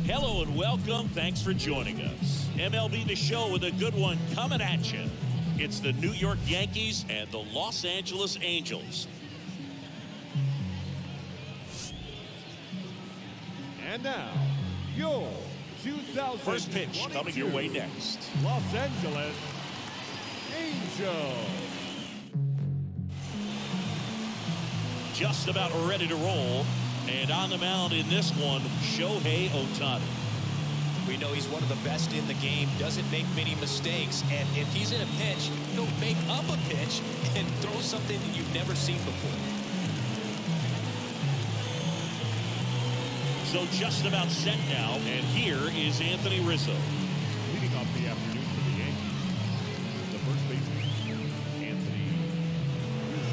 Hello and welcome. Thanks for joining us. MLB The Show with a good one coming at you. It's the New York Yankees and the Los Angeles Angels. And now, your 2022 first pitch coming your way next. Los Angeles Angels. Just about ready to roll. And on the mound in this one, Shohei Ohtani. We know he's one of the best in the game, doesn't make many mistakes, and if he's in a pinch, he'll make up a pitch and throw something that you've never seen before. So just about set now, and here is Anthony Rizzo. Leading off the afternoon for the Yankees, the first baseman, Anthony Rizzo.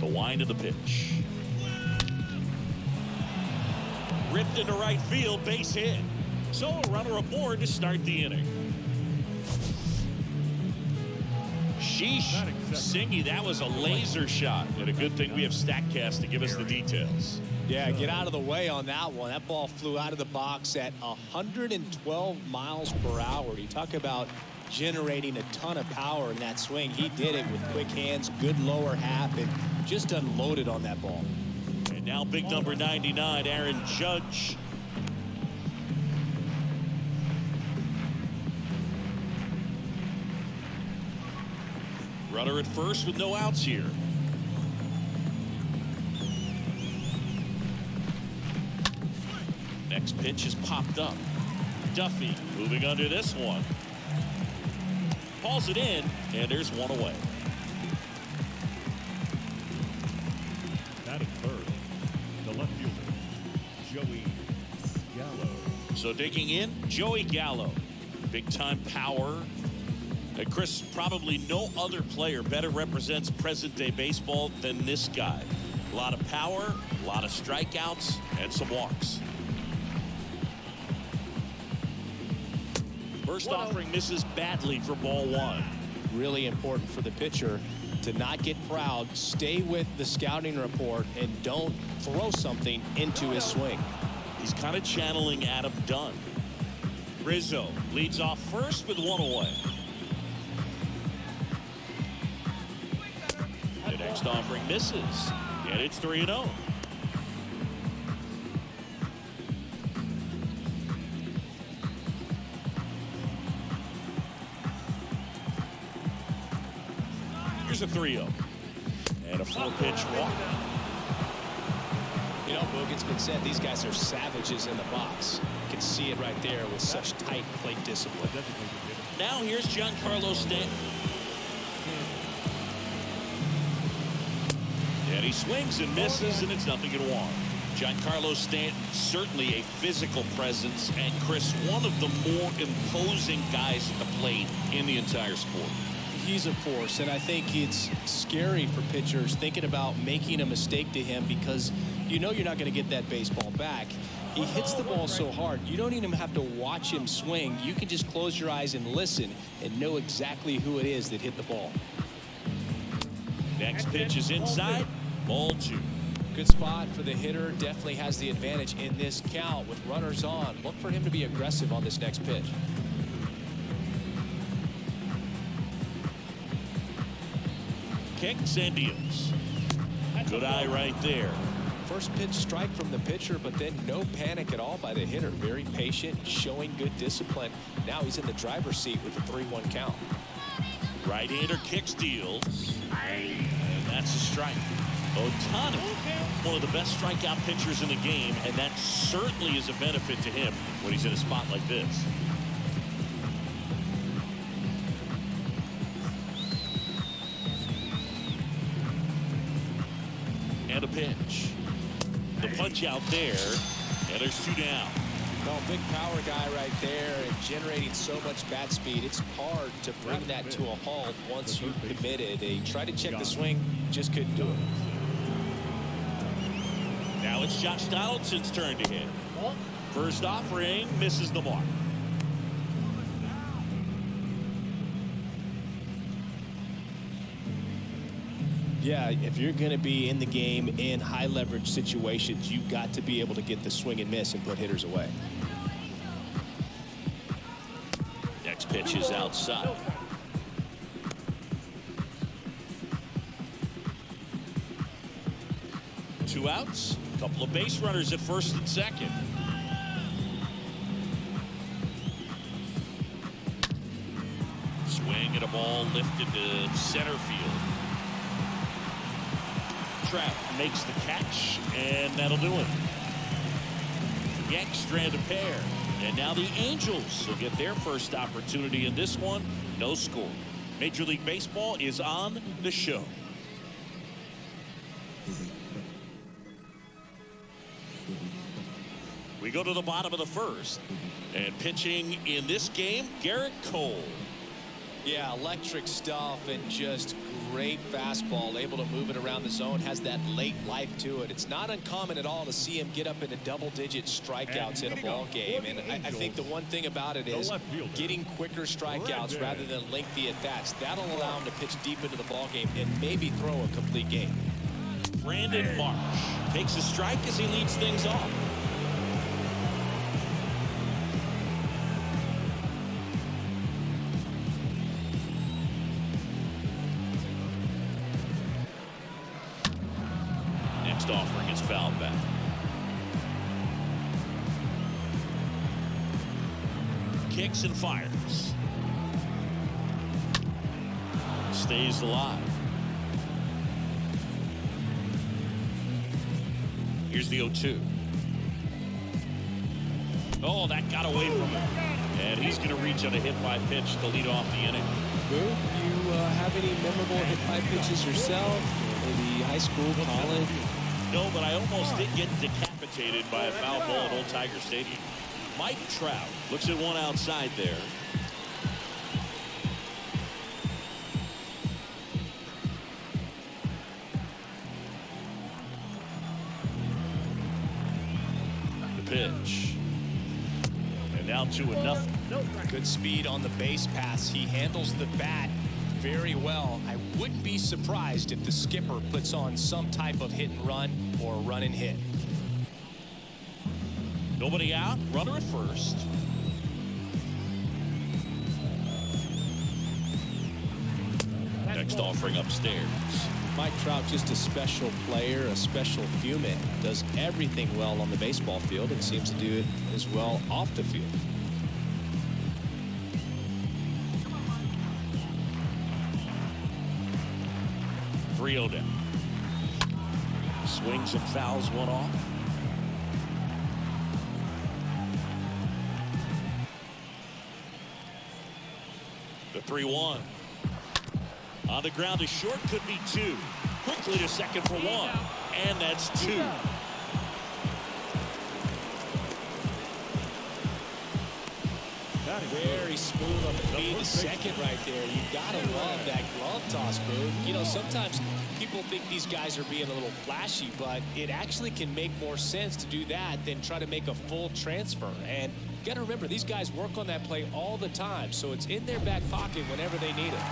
The wind of the pitch. Ripped into right field, base hit. So a runner aboard to start the inning. Sheesh, Singy, that was a laser shot. And a good thing we have StatCast to give us the details. Yeah, get out of the way on that one. That ball flew out of the box at 112 miles per hour. You talk about generating a ton of power in that swing. He did it with quick hands, good lower half, and just unloaded on that ball. And now big number 99, Aaron Judge. Runner at first with no outs here. Next pitch is popped up. Duffy moving under this one. Hauls it in, and there's one away. Batting third, the left fielder, Joey Gallo. So digging in, Joey Gallo. Big time power. And Chris, probably no other player better represents present day baseball than this guy. A lot of power, a lot of strikeouts, and some walks. First offering misses badly for ball one. Really important for the pitcher to not get proud, stay with the scouting report, and don't throw something into his swing. He's kind of channeling Adam Dunn. Rizzo leads off first with one away. The next offering misses, and it's 3-0. Here's a 3-0. And a 4-pitch walk. You know, Boog, it's been said these guys are savages in the box. You can see it right there with such tight plate discipline. Now here's Giancarlo Stanton. And he swings and misses, and it's 0-1. Giancarlo Stanton, certainly a physical presence, and Chris, one of the more imposing guys at the plate in the entire sport. He's a force, and I think it's scary for pitchers thinking about making a mistake to him because you know you're not going to get that baseball back. He hits the ball so hard, you don't even have to watch him swing. You can just close your eyes and listen and know exactly who it is that hit the ball. Next pitch is inside, ball 2. Good spot for the hitter. Definitely has the advantage in this count with runners on. Look for him to be aggressive on this next pitch. Kicks and deals. Good eye right there. First pitch strike from the pitcher, but then no panic at all by the hitter. Very patient, showing good discipline. Now he's in the driver's seat with the 3-1 count. Right-hander kicks, deals. And that's a strike. Ohtani, one of the best strikeout pitchers in the game, and that certainly is a benefit to him when he's in a spot like this. And a pitch. The punch out there, and there's 2 down. Well, big power guy right there and generating so much bat speed. It's hard to bring that to a halt once you've committed. They tried to check the swing, just couldn't do it. Now it's Josh Donaldson's turn to hit. First offering misses the mark. Yeah, if you're going to be in the game in high leverage situations, you've got to be able to get the swing and miss and put hitters away. Next pitch is outside. Two outs, a couple of base runners at first and second. Swing and a ball lifted to center field. Trout makes the catch, and that'll do it. Yanks strand a pair, and now the Angels will get their first opportunity in this one. No score. Major League Baseball is on the show. We go to the bottom of the first, and pitching in this game, Garrett Cole. Yeah, electric stuff and just great fastball, able to move it around the zone, has that late life to it. It's not uncommon at all to see him get up into double-digit strikeouts in a ball game. And I think the one thing about it is getting quicker strikeouts rather than lengthy at-bats. That'll allow him to pitch deep into the ball game and maybe throw a complete game. Brandon Marsh takes a strike as he leads things off. Offering is fouled back. Kicks and fires. Stays alive. Here's the 0-2. Oh, that got away from him. And he's going to reach on a hit by pitch to lead off the inning. Boo, you have any memorable hit by pitches yourself? Maybe high school, college? No, but I almost did get decapitated by a foul ball at Old Tiger Stadium. Mike Trout looks at one outside there. The pitch. And now 2-0. Good speed on the base pass. He handles the bat very well. I wouldn't be surprised if the skipper puts on some type of hit and run or run and hit. Nobody out, runner at first. Next offering upstairs. Mike Trout, just a special player, a special human. Does everything well on the baseball field and seems to do it as well off the field. Down. Swings and fouls one off. The 3-1. On the ground to short, could be two. Quickly to second for one. And that's two. Very smooth on the feed to second right there. You gotta love that glove toss, Boone. You know, sometimes people think these guys are being a little flashy, but it actually can make more sense to do that than try to make a full transfer. And you gotta remember, these guys work on that play all the time, so it's in their back pocket whenever they need it.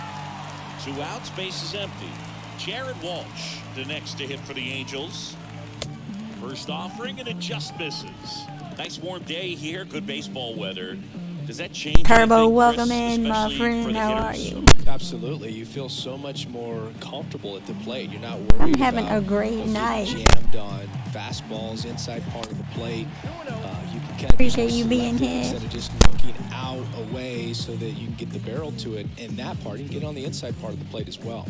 2 outs, base is empty. Jared Walsh, the next to hit for the Angels. First offering, and it just misses. Nice warm day here, good baseball weather. Does that change? Turbo, anything, welcome Chris, in, my especially for friend. the How are hitters? you? Absolutely. You feel so much more comfortable at the plate. You're not worried I'm having about a great getting night. jammed on fastballs inside part of the plate. You can kind of Appreciate be you more being selective here. instead of just looking out away so that you can get the barrel to it. And that part, you can get on the inside part of the plate as well.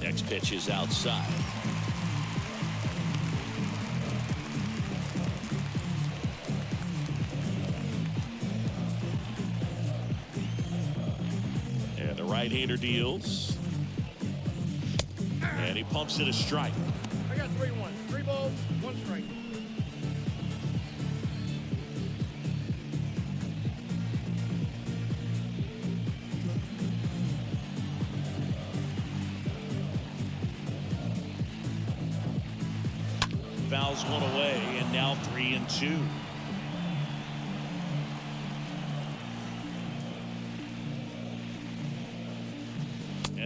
Next pitch is outside. And the right-hander deals. And he pumps it a strike. I got 3-1. 3 balls, 1 strike. Fouls one away, and now 3-2.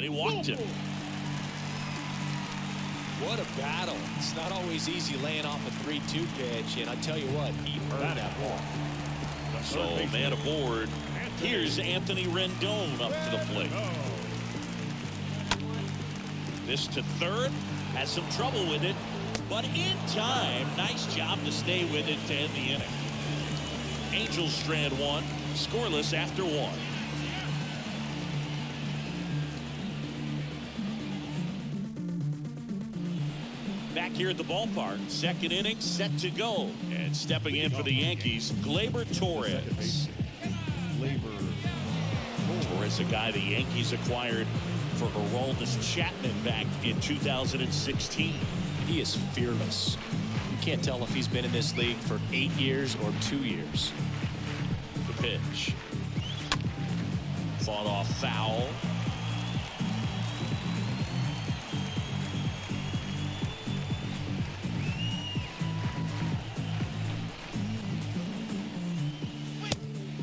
he walked him. What a battle. It's not always easy laying off a 3-2 pitch, and I tell you what, he earned that ball. So, man aboard. Here's Anthony Rendon up to the plate. This to third. Has some trouble with it, but in time. Nice job to stay with it to end the inning. Angels strand one, scoreless after one. Back here at the ballpark, second inning set to go. And stepping in for the Yankees, Gleyber Torres. Torres, a guy the Yankees acquired for Aroldis Chapman back in 2016. He is fearless. You can't tell if he's been in this league for 8 years or 2 years. The pitch. Fought off foul.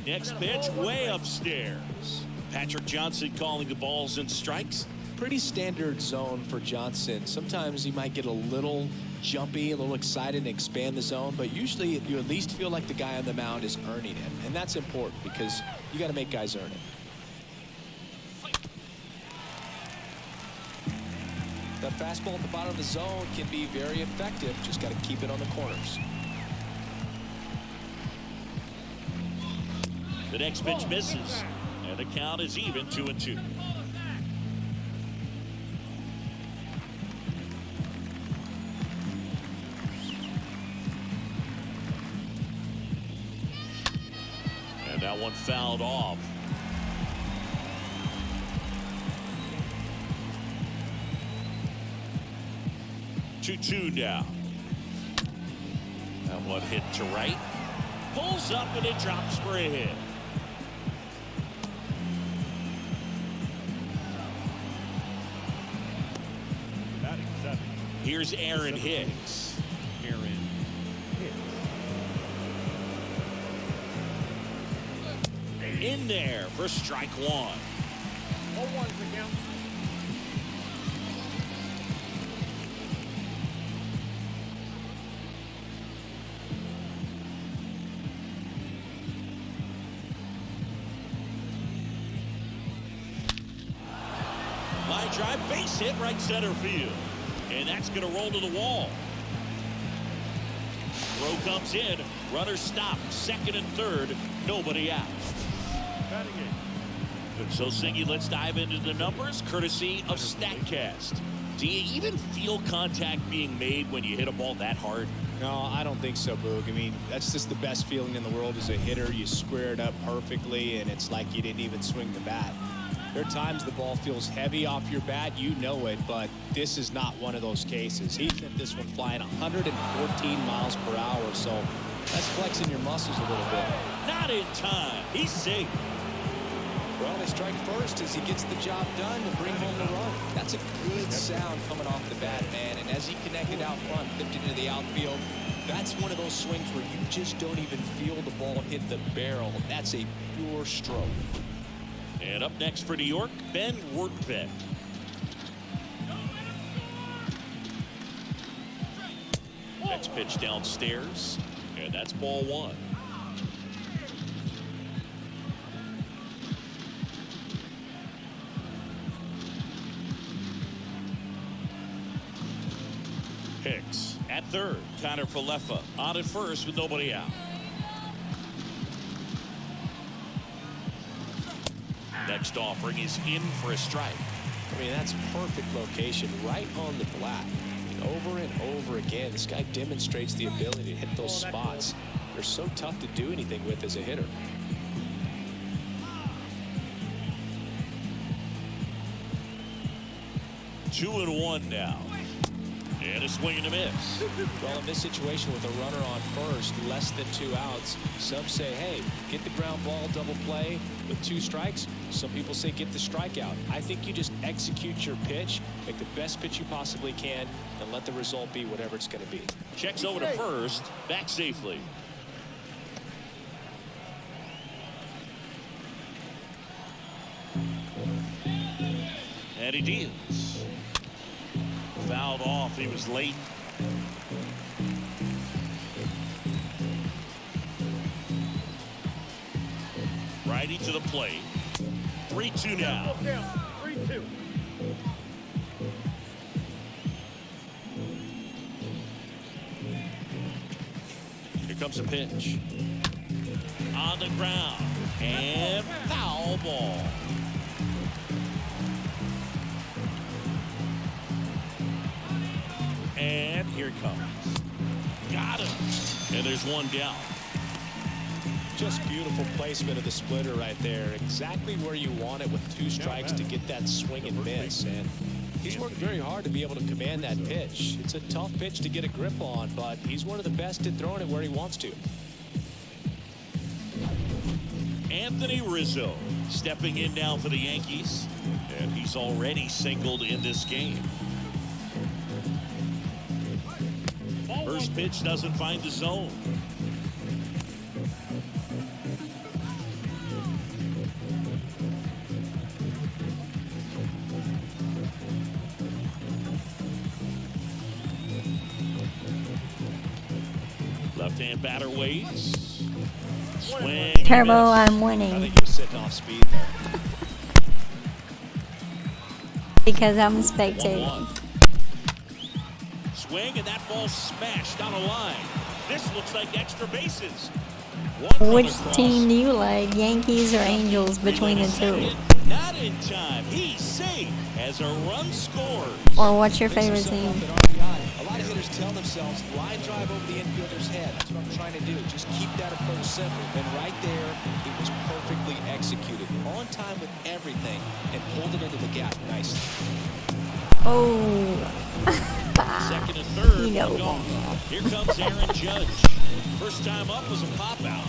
Next pitch way upstairs. Patrick Johnson calling the balls and strikes. Pretty standard zone for Johnson. Sometimes he might get a little jumpy, a little excited and expand the zone, but usually you at least feel like the guy on the mound is earning it. And that's important because you got to make guys earn it. That fastball at the bottom of the zone can be very effective. Just got to keep it on the corners. The next pitch misses, and the count is even 2-2. And that one fouled off. Two now. That one hit to right. Pulls up and it drops for a hit. Here's Aaron Hicks. In there for strike one. 0-1 is the count. Line drive, base hit, right center field. And that's going to roll to the wall. Throw comes in. Runner stopped. Second and third. Nobody out. So, Singy, let's dive into the numbers, courtesy of StatCast. Do you even feel contact being made when you hit a ball that hard? No, I don't think so, Boog. I mean, that's just the best feeling in the world as a hitter. You square it up perfectly, and it's like you didn't even swing the bat. There are times the ball feels heavy off your bat, you know it, but this is not one of those cases. He sent this one flying 114 miles per hour, so that's flexing your muscles a little bit. Not in time. He's safe. Well, they strike first as he gets the job done to bring home the run. That's a good sound coming off the bat, man. And as he connected out front, flipped into the outfield, that's one of those swings where you just don't even feel the ball hit the barrel. That's a pure stroke. And up next for New York, Ben Wertbeck. Next pitch downstairs, and that's ball one. Hicks at third. Connor Falefa on at first with nobody out. Next offering is in for a strike. I mean, that's perfect location right on the black. Over and over again, this guy demonstrates the ability to hit those spots. They're so tough to do anything with as a hitter. Two and one now. And a swing and a miss. Well, in this situation with a runner on first, less than 2 outs, some say, hey, get the ground ball, double play with 2 strikes. Some people say get the strikeout. I think you just execute your pitch, make the best pitch you possibly can, and let the result be whatever it's going to be. Checks over to first, back safely. And he deals. Fouled off. He was late. Righty to the plate. 3-2 now. 3-2. Here comes a pitch. On the ground. And foul ball. And here it comes. Got him. And there's one down. Just beautiful placement of the splitter right there. Exactly where you want it with 2 strikes to get that swing and miss. And he's worked very hard to be able to command that pitch. It's a tough pitch to get a grip on, but he's one of the best at throwing it where he wants to. Anthony Rizzo stepping in now for the Yankees. And he's already singled in this game. First pitch doesn't find the zone. Left-hand batter waits. Swing. Turbo, I'm winning. I think you're sitting off speed there. Because I'm spectating. 1-1. Swing, and that ball smashed down a line. This looks like extra bases. Which team do you like, Yankees or Angels, between the two? Not in time. He's safe as a run scores. Or what's your favorite team? A lot of hitters tell themselves, line drive over the infielder's head. That's what I'm trying to do. Just keep that approach simple. And right there, it was perfectly executed. On time with everything and pulled it into the gap. Nice. Oh. Second and third. You know. Gone. Here comes Aaron Judge. First time up was a pop out.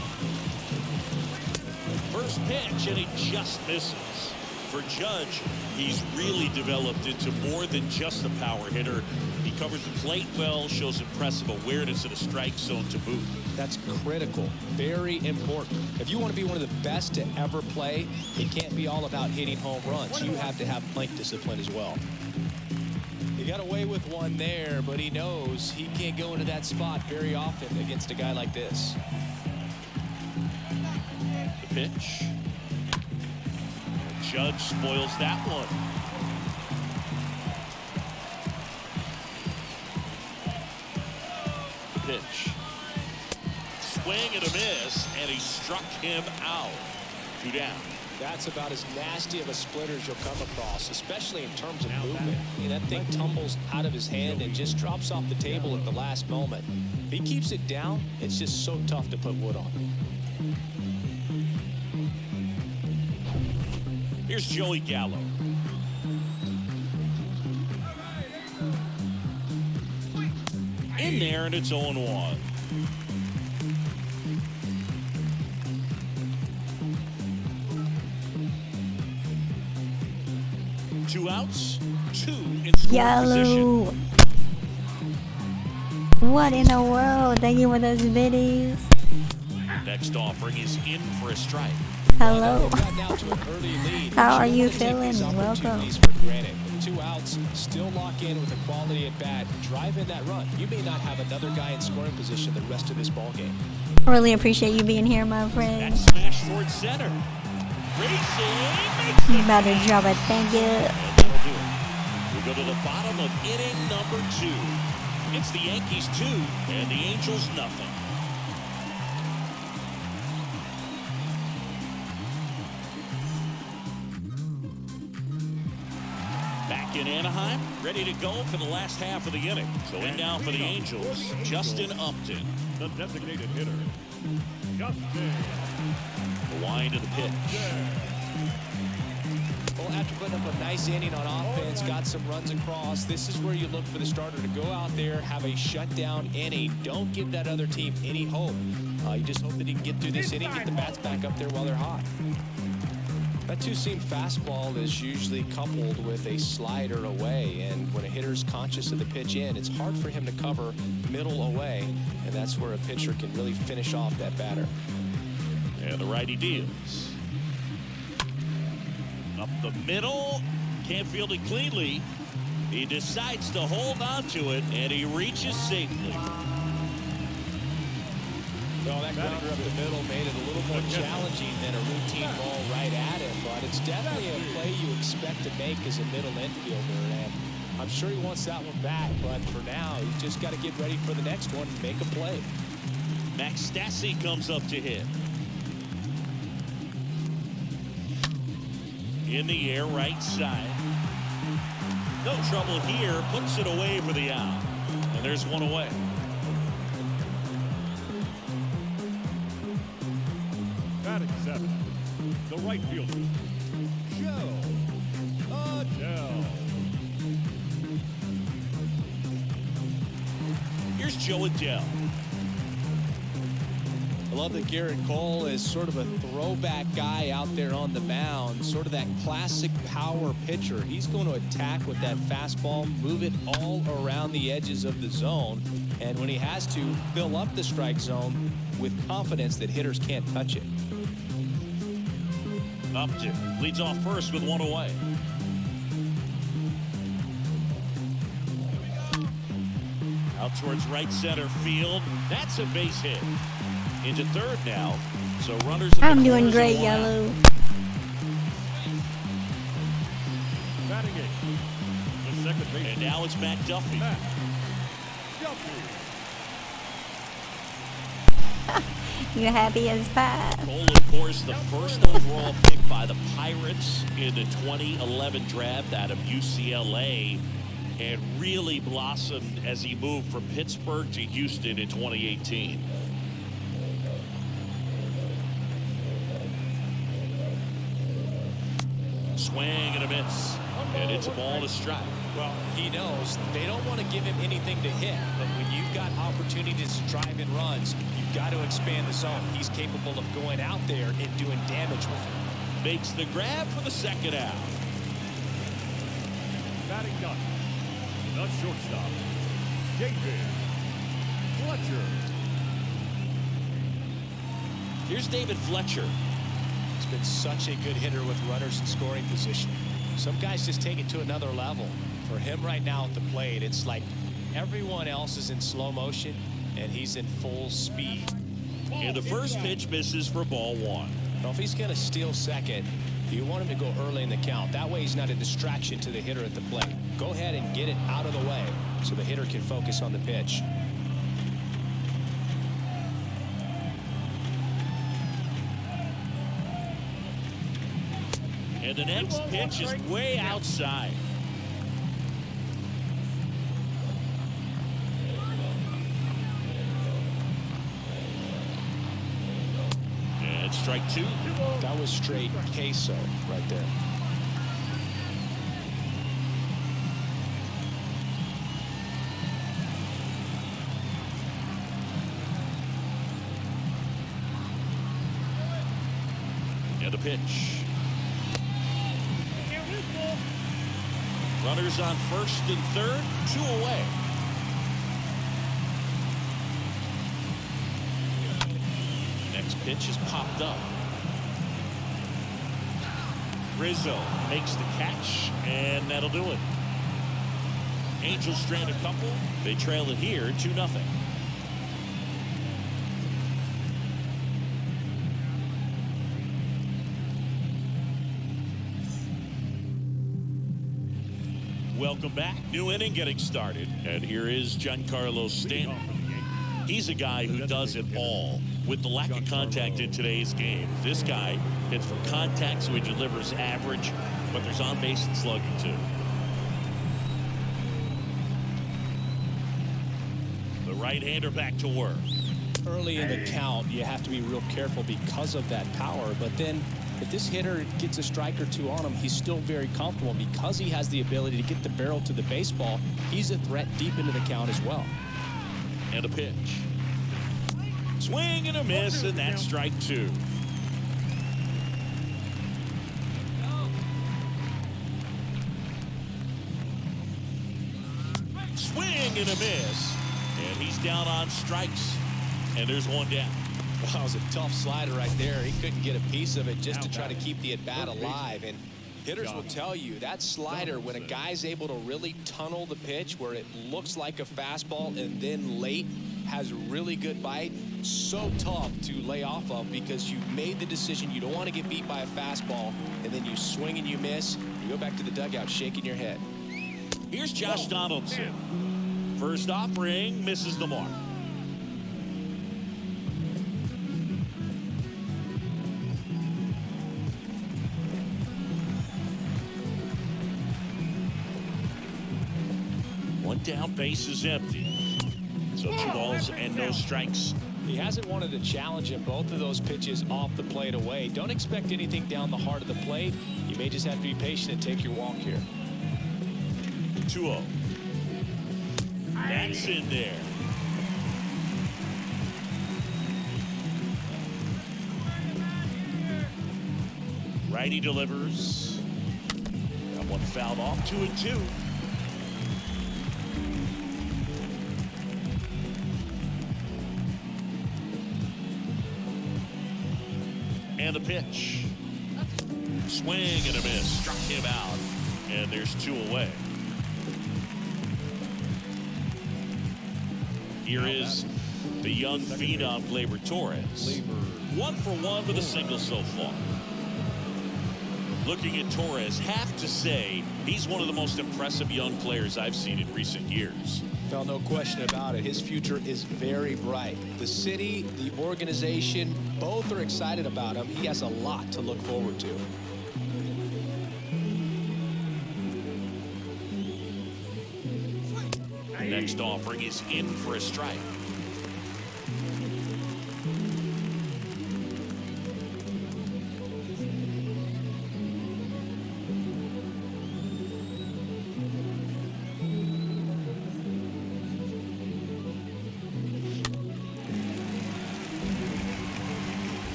First pitch, and he just misses. For Judge, he's really developed into more than just a power hitter. He covers the plate well, shows impressive awareness in a strike zone to boot. That's critical. Very important. If you want to be one of the best to ever play, it can't be all about hitting home runs. You have to have plate discipline as well. He got away with one there, but he knows he can't go into that spot very often against a guy like this. The pitch. Judge spoils that one. The pitch. Swing and a miss, and he struck him out. 2 down. That's about as nasty of a splitter as you'll come across, especially in terms of movement. I mean, that thing tumbles out of his hand and just drops off the table at the last moment. If he keeps it down, it's just so tough to put wood on. Here's Joey Gallo. In there, and it's 0-1. Two outs, 2 in scoring position. Yellow. What in the world? Thank you for those biddies. Next offering is in for a strike. Hello. How are you Take these feeling? Welcome. opportunities for granted. With 2 outs, still lock in with a quality at bat. Drive in that run. You may not have another guy in scoring position the rest of this ball game. Really appreciate you being here, my friend. That smash towards center. Racing makes You the about to drop it. Thank you. and that'll do it. We go to the bottom of inning number 2. It's the Yankees 2 and the Angels nothing. Back in Anaheim, ready to go for the last half of the inning. So in now for the Angels, Justin Upton. The designated hitter, Justin. The wind of the pitch. Well, after putting up a nice inning on offense, got some runs across, this is where you look for the starter to go out there, have a shutdown inning. Don't give that other team any hope. You just hope that he can get through this inning, get the bats back up there while they're hot. That two-seam fastball is usually coupled with a slider away, and when a hitter's conscious of the pitch in, it's hard for him to cover middle away, and that's where a pitcher can really finish off that batter. And the righty deals. Up the middle, Can't field it cleanly. He decides to hold on to it, and he reaches safely. Well, that grounder up the middle made it a little more challenging than a routine ball right at him, but it's definitely a play you expect to make as a middle infielder, and I'm sure he wants that one back, but for now, he's just got to get ready for the next one and make a play. Max Stassi comes up to hit. In the air, right side. No trouble here. Puts it away for the out. And there's one away. Batting 7, the right fielder, Shohei Ohtani. Here's Joe Adele. I love that Garrett Cole is sort of a throwback guy out there on the mound, sort of that classic power pitcher. He's going to attack with that fastball, move it all around the edges of the zone, and when he has to, fill up the strike zone with confidence that hitters can't touch it. Upton leads off first with one away. Out towards right center field. That's a base hit. Into third now. So runners. I'm doing great, Yellow. Batting 8, the second baseman. And now it's Matt Duffy. You happy as pie? Cole, of course, the first overall pick by the Pirates in the 2011 draft out of UCLA, and really blossomed as he moved from Pittsburgh to Houston in 2018. Swing and a miss, and it's a ball to strike. Well, he knows they don't want to give him anything to hit, but when you've got opportunities to drive in runs, you've got to expand the zone. He's capable of going out there and doing damage with it. Makes the grab for the second out. Batting 9, the shortstop, David Fletcher. Here's David Fletcher. He's been such a good hitter with runners in scoring position. Some guys just take it to another level. For him right now at the plate, it's like everyone else is in slow motion and he's in full speed. And the first pitch misses for ball one. Well, if he's going to steal second, you want him to go early in the count. That way he's not a distraction to the hitter at the plate. Go ahead and get it out of the way so the hitter can focus on the pitch. And the next pitch is way outside. And strike two. That was straight queso right there. And a pitch. Runners on first and third, two away. Next pitch is popped up. Rizzo makes the catch, and that'll do it. Angels strand a couple. They trail it here 2-0. Welcome back. New inning getting started. And here is Giancarlo Stanton. He's a guy who does it all. With the lack of contact in today's game, this guy hits for contact, so he delivers average, but there's on base and slugging too. The right-hander back to work. Early in the count, you have to be real careful because of that power, but then if this hitter gets a strike or two on him, he's still very comfortable because he has the ability to get the barrel to the baseball. He's a threat deep into the count as well. And a pitch. Swing and a miss, and that's strike two. Swing and a miss, and he's down on strikes, and there's one down. Well, that was a tough slider right there. He couldn't get a piece of it just to try to keep the at-bat alive. And Hitters will tell you that slider, when a guy's able to really tunnel the pitch where it looks like a fastball and then late has really good bite, so tough to lay off of because you made the decision you don't want to get beat by a fastball, and then you swing and you miss. You go back to the dugout shaking your head. Here's Josh Donaldson. First offering, misses the mark. One down, base is empty. So 2 balls and no strikes. He hasn't wanted to challenge him. Both of those pitches off the plate away. Don't expect anything down the heart of the plate. You may just have to be patient and take your walk here. 2-0. That's in there. Righty delivers. That one fouled off. 2-2. And the pitch. Swing and a miss. Struck him out. And there's 2 away. Here is the young phenom, Gleyber Torres. 1 for 1 with a single so far. Looking at Torres, have to say he's one of the most impressive young players I've seen in recent years. Well, no question about it. His future is very bright. The city, the organization, both are excited about him. He has a lot to look forward to. Next offering is in for a strike.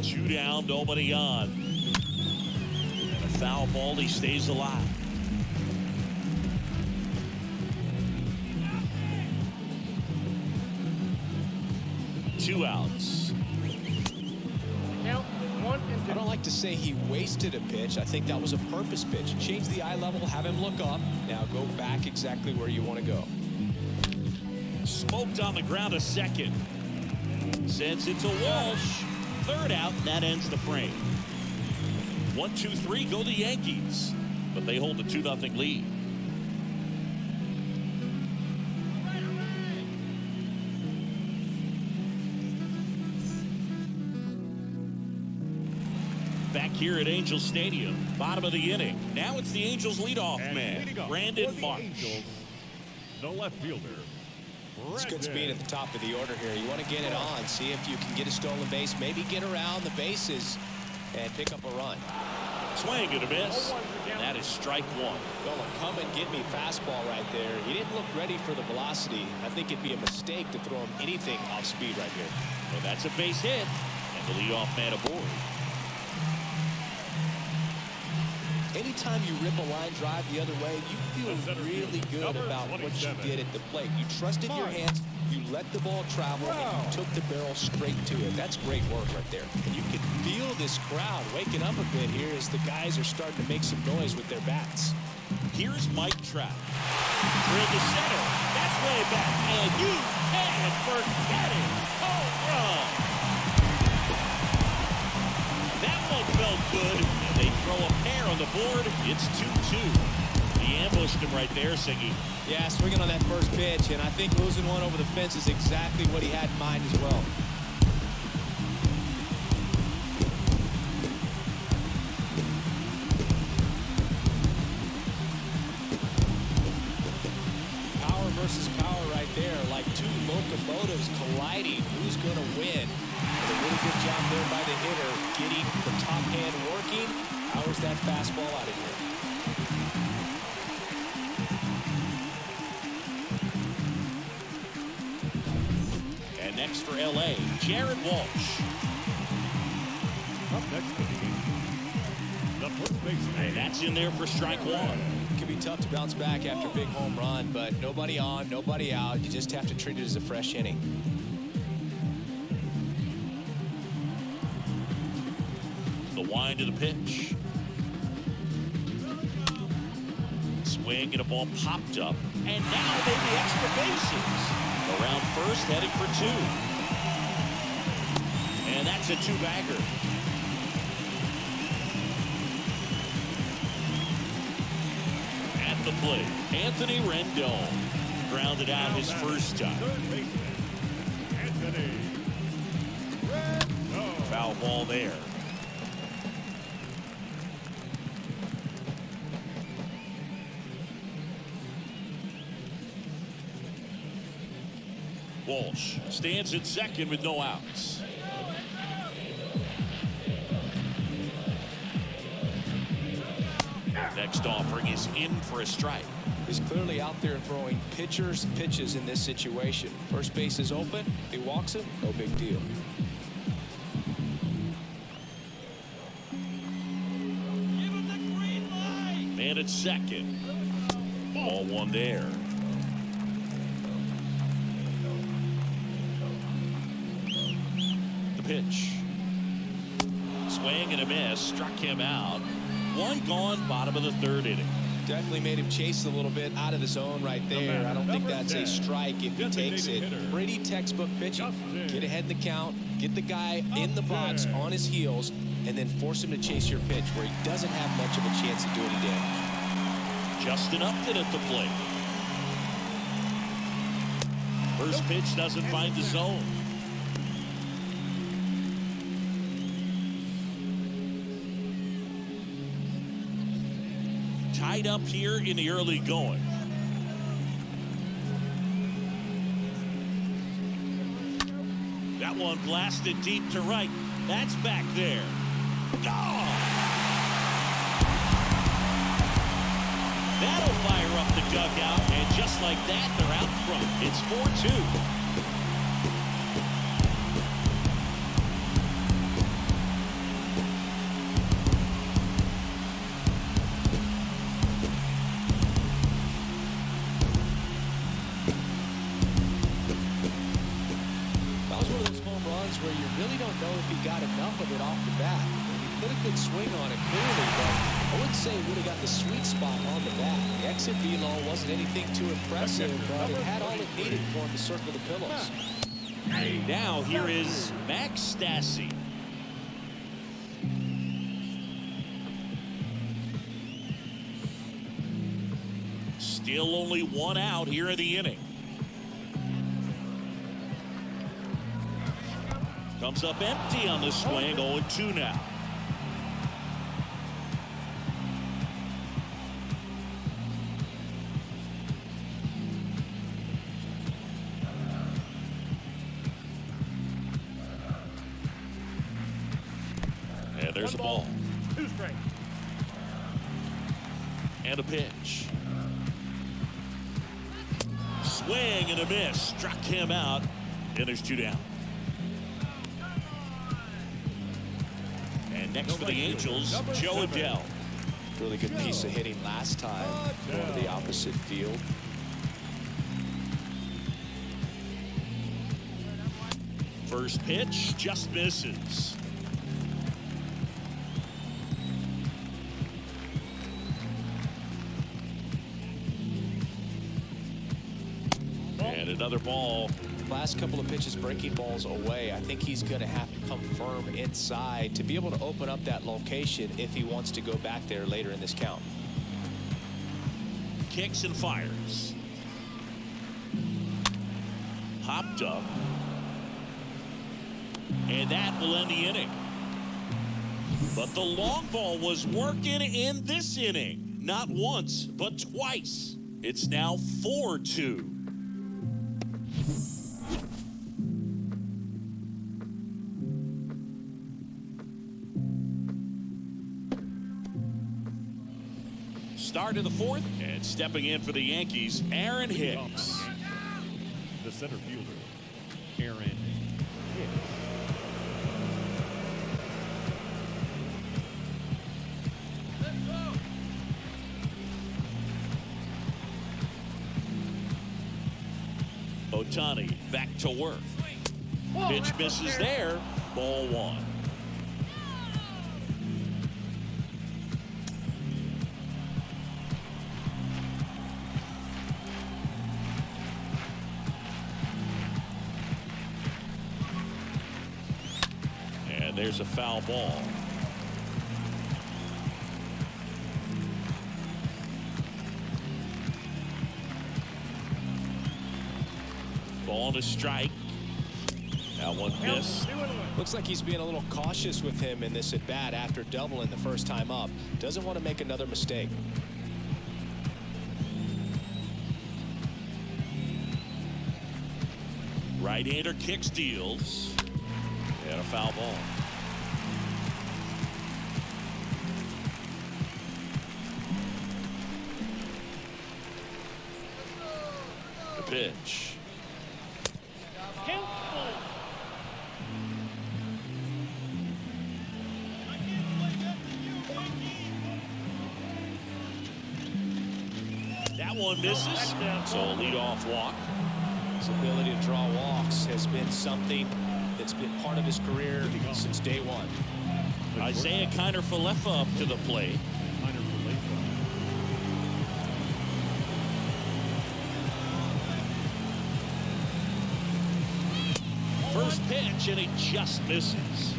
Two down, nobody on. And a foul ball, he stays alive. Two outs. I don't like to say he wasted a pitch. I think that was a purpose pitch. Change the eye level, have him look up. Now go back exactly where you want to go. Smoked on the ground, a second. Sends it to Walsh. Third out, and that ends the frame. 1-2-3, go the Yankees. But they hold a 2-0 lead. Back here at Angels Stadium, bottom of the inning. Now it's the Angels leadoff man, Brandon Marsh. Angels, the left fielder. It's good speed at the top of the order here. You want to get it on, see if you can get a stolen base, maybe get around the bases and pick up a run. Swing and a miss. And that is strike one. Well, a come and get me fastball right there. He didn't look ready for the velocity. I think it'd be a mistake to throw him anything off speed right here. Well, that's a base hit. And the leadoff man aboard. Anytime you rip a line drive the other way, you feel really good about what you did at the plate. You trusted your hands, you let the ball travel, and you took the barrel straight to it. That's great work right there. And you can feel this crowd waking up a bit here as the guys are starting to make some noise with their bats. Here's Mike Trout. Drill to center. That's way back. And you can forget it. Home run. That one felt good. And they throw a pair on the board. It's 2-2. He ambushed him right there, Siggy. Yeah, swinging on that first pitch, and I think losing one over the fence is exactly what he had in mind as well. Power versus power right there, like two locomotives colliding. Who's going to win? A really good job there by the hitter, getting the top hand working. Powers that fastball out of here. And next for L.A., Jared Walsh. Up next to the first baseman. And that's in there for strike one. It can be tough to bounce back after a big home run, but nobody on, nobody out. You just have to treat it as a fresh inning. The wind of the pitch. Swing and a ball popped up. And now maybe extra bases. Around first, heading for 2. And that's a 2-bagger. At the plate, Anthony Rendon grounded out his first time. Foul ball there. Walsh stands at second with no outs. Next offering is in for a strike. He's clearly out there throwing pitchers pitches in this situation. First base is open. If he walks him, no big deal. Man at second. Ball 1 there. The pitch. Swing and a miss. Struck him out. 1 gone, bottom of the 3rd inning. Definitely made him chase a little bit out of the zone right there. I don't think that's a strike if he takes it. Pretty textbook pitching. Get ahead in the count, get the guy in the box on his heels, and then force him to chase your pitch where he doesn't have much of a chance to do any damage. Justin Upton at the plate. First pitch doesn't find the zone. Tied up here in the early going. That one blasted deep to right. That's back there. Gone! That'll fire up the dugout, and just like that, they're out front. It's 4-2. Where you really don't know if he got enough of it off the bat. He put a good swing on it clearly, but I wouldn't say he really got the sweet spot on the bat. The exit velo wasn't anything too impressive, but it had all it needed for him to circle the pillows. Now here is Max Stassi. Still only 1 out here in the inning. Comes up empty on the swing, 0-2 now. And there's a ball. 2 strikes. And a pitch. Swing and a miss. Struck him out. And there's 2 down. Next for the Angels, Joe Adell. Really good piece of hitting last time, going to the opposite field. First pitch just misses. And another ball. Last couple of pitches breaking balls away. I think he's going to have to come firm inside to be able to open up that location if he wants to go back there later in this count. Kicks and fires. Popped up. And that will end the inning. But the long ball was working in this inning. Not once, but twice. It's now 4-2. Start of the 4th, and stepping in for the Yankees, Aaron Hicks. The center fielder, Aaron Hicks. Ohtani back to work. Pitch misses there. Ball 1. There's a foul ball. Ball to strike. That one missed. Looks like he's being a little cautious with him in this at bat after doubling the first time up. Doesn't want to make another mistake. Right-hander kick steals. And a foul ball. The pitch. That one misses. So a leadoff walk. His ability to draw walks has been something that's been part of his career since day one. Isaiah Kiner-Falefa up to the plate. First pitch, and he just misses.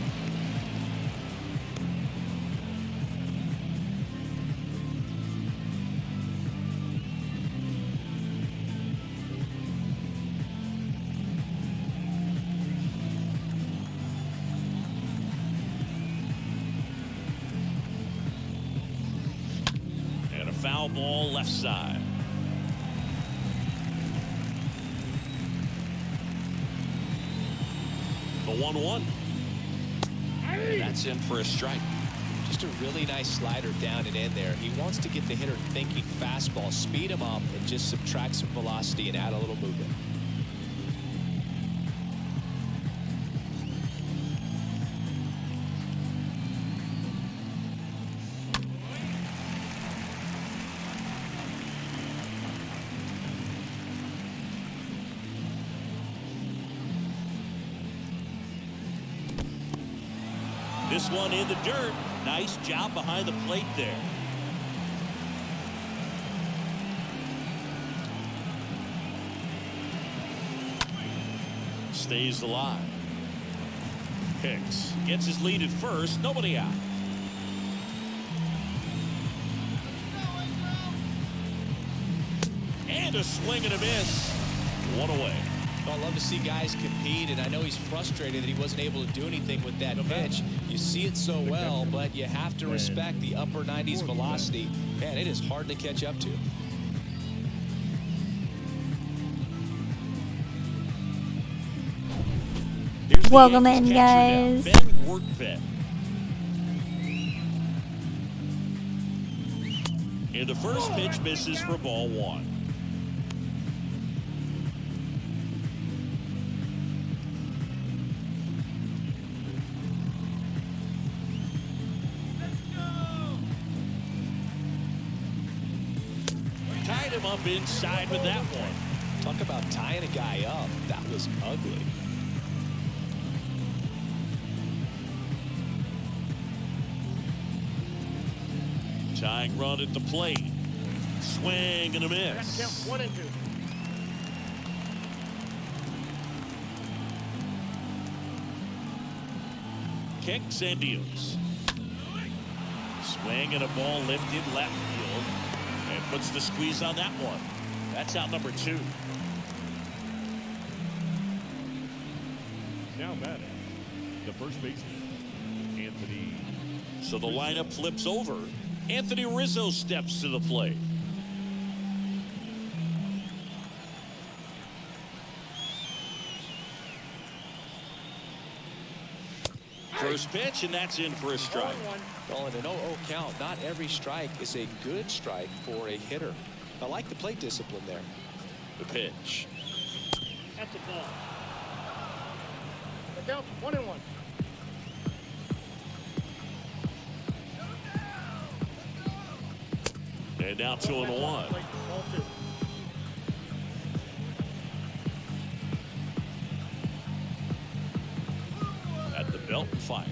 And a foul ball left side. The 1-1. That's in for a strike. Just a really nice slider down and in there. He wants to get the hitter thinking fastball, speed him up, and just subtract some velocity and add a little movement. This one in the dirt. Nice job behind the plate there. Stays alive. Hicks gets his lead at first. Nobody out. And a swing and a miss. One away. I love to see guys compete, and I know he's frustrated that he wasn't able to do anything with that pitch. You see it so well, but you have to respect the upper 90s velocity. Man, it is hard to catch up to. Here's the Welcome Yankees in, catcher now, guys. Ben Workvet. And the first pitch misses for ball one. Tied him up inside with that one. Talk about tying a guy up. That was ugly. Tying run at the plate. Swing and a miss. Count 1 and 2. Kicks and deals. Swing and a ball lifted left field. And puts the squeeze on that one. That's out number 2. Now batting, the first baseman, Anthony. So the lineup flips over. Anthony Rizzo steps to the plate. First pitch, and that's in for a strike. Well, in an 0-0 count, not every strike is a good strike for a hitter. I like the plate discipline there. The pitch. At the ball. The count 1 and 1. And now 2-1. Ball 2. At the belt and fires.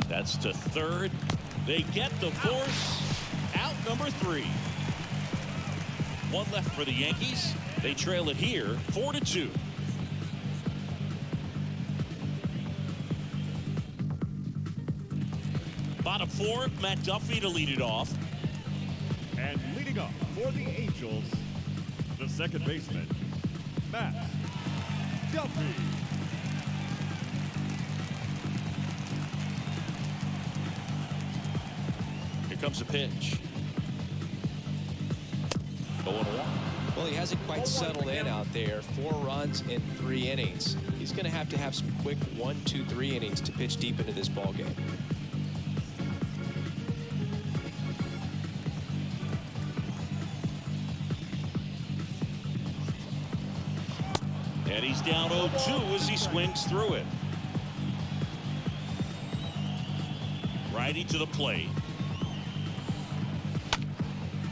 That's to third. They get the force. Out number 3. One left for the Yankees. They trail it here 4-2. Bottom four, Matt Duffy to lead it off. And leading up for the Angels, the second baseman, Matt Duffy. Here comes a pitch. 0-1. Well, he hasn't quite settled in out there. 4 runs in 3 innings. He's going to have some quick 1, 2, 3 innings to pitch deep into this ball game. And he's down 0-2 as he swings through it. Righty to the plate.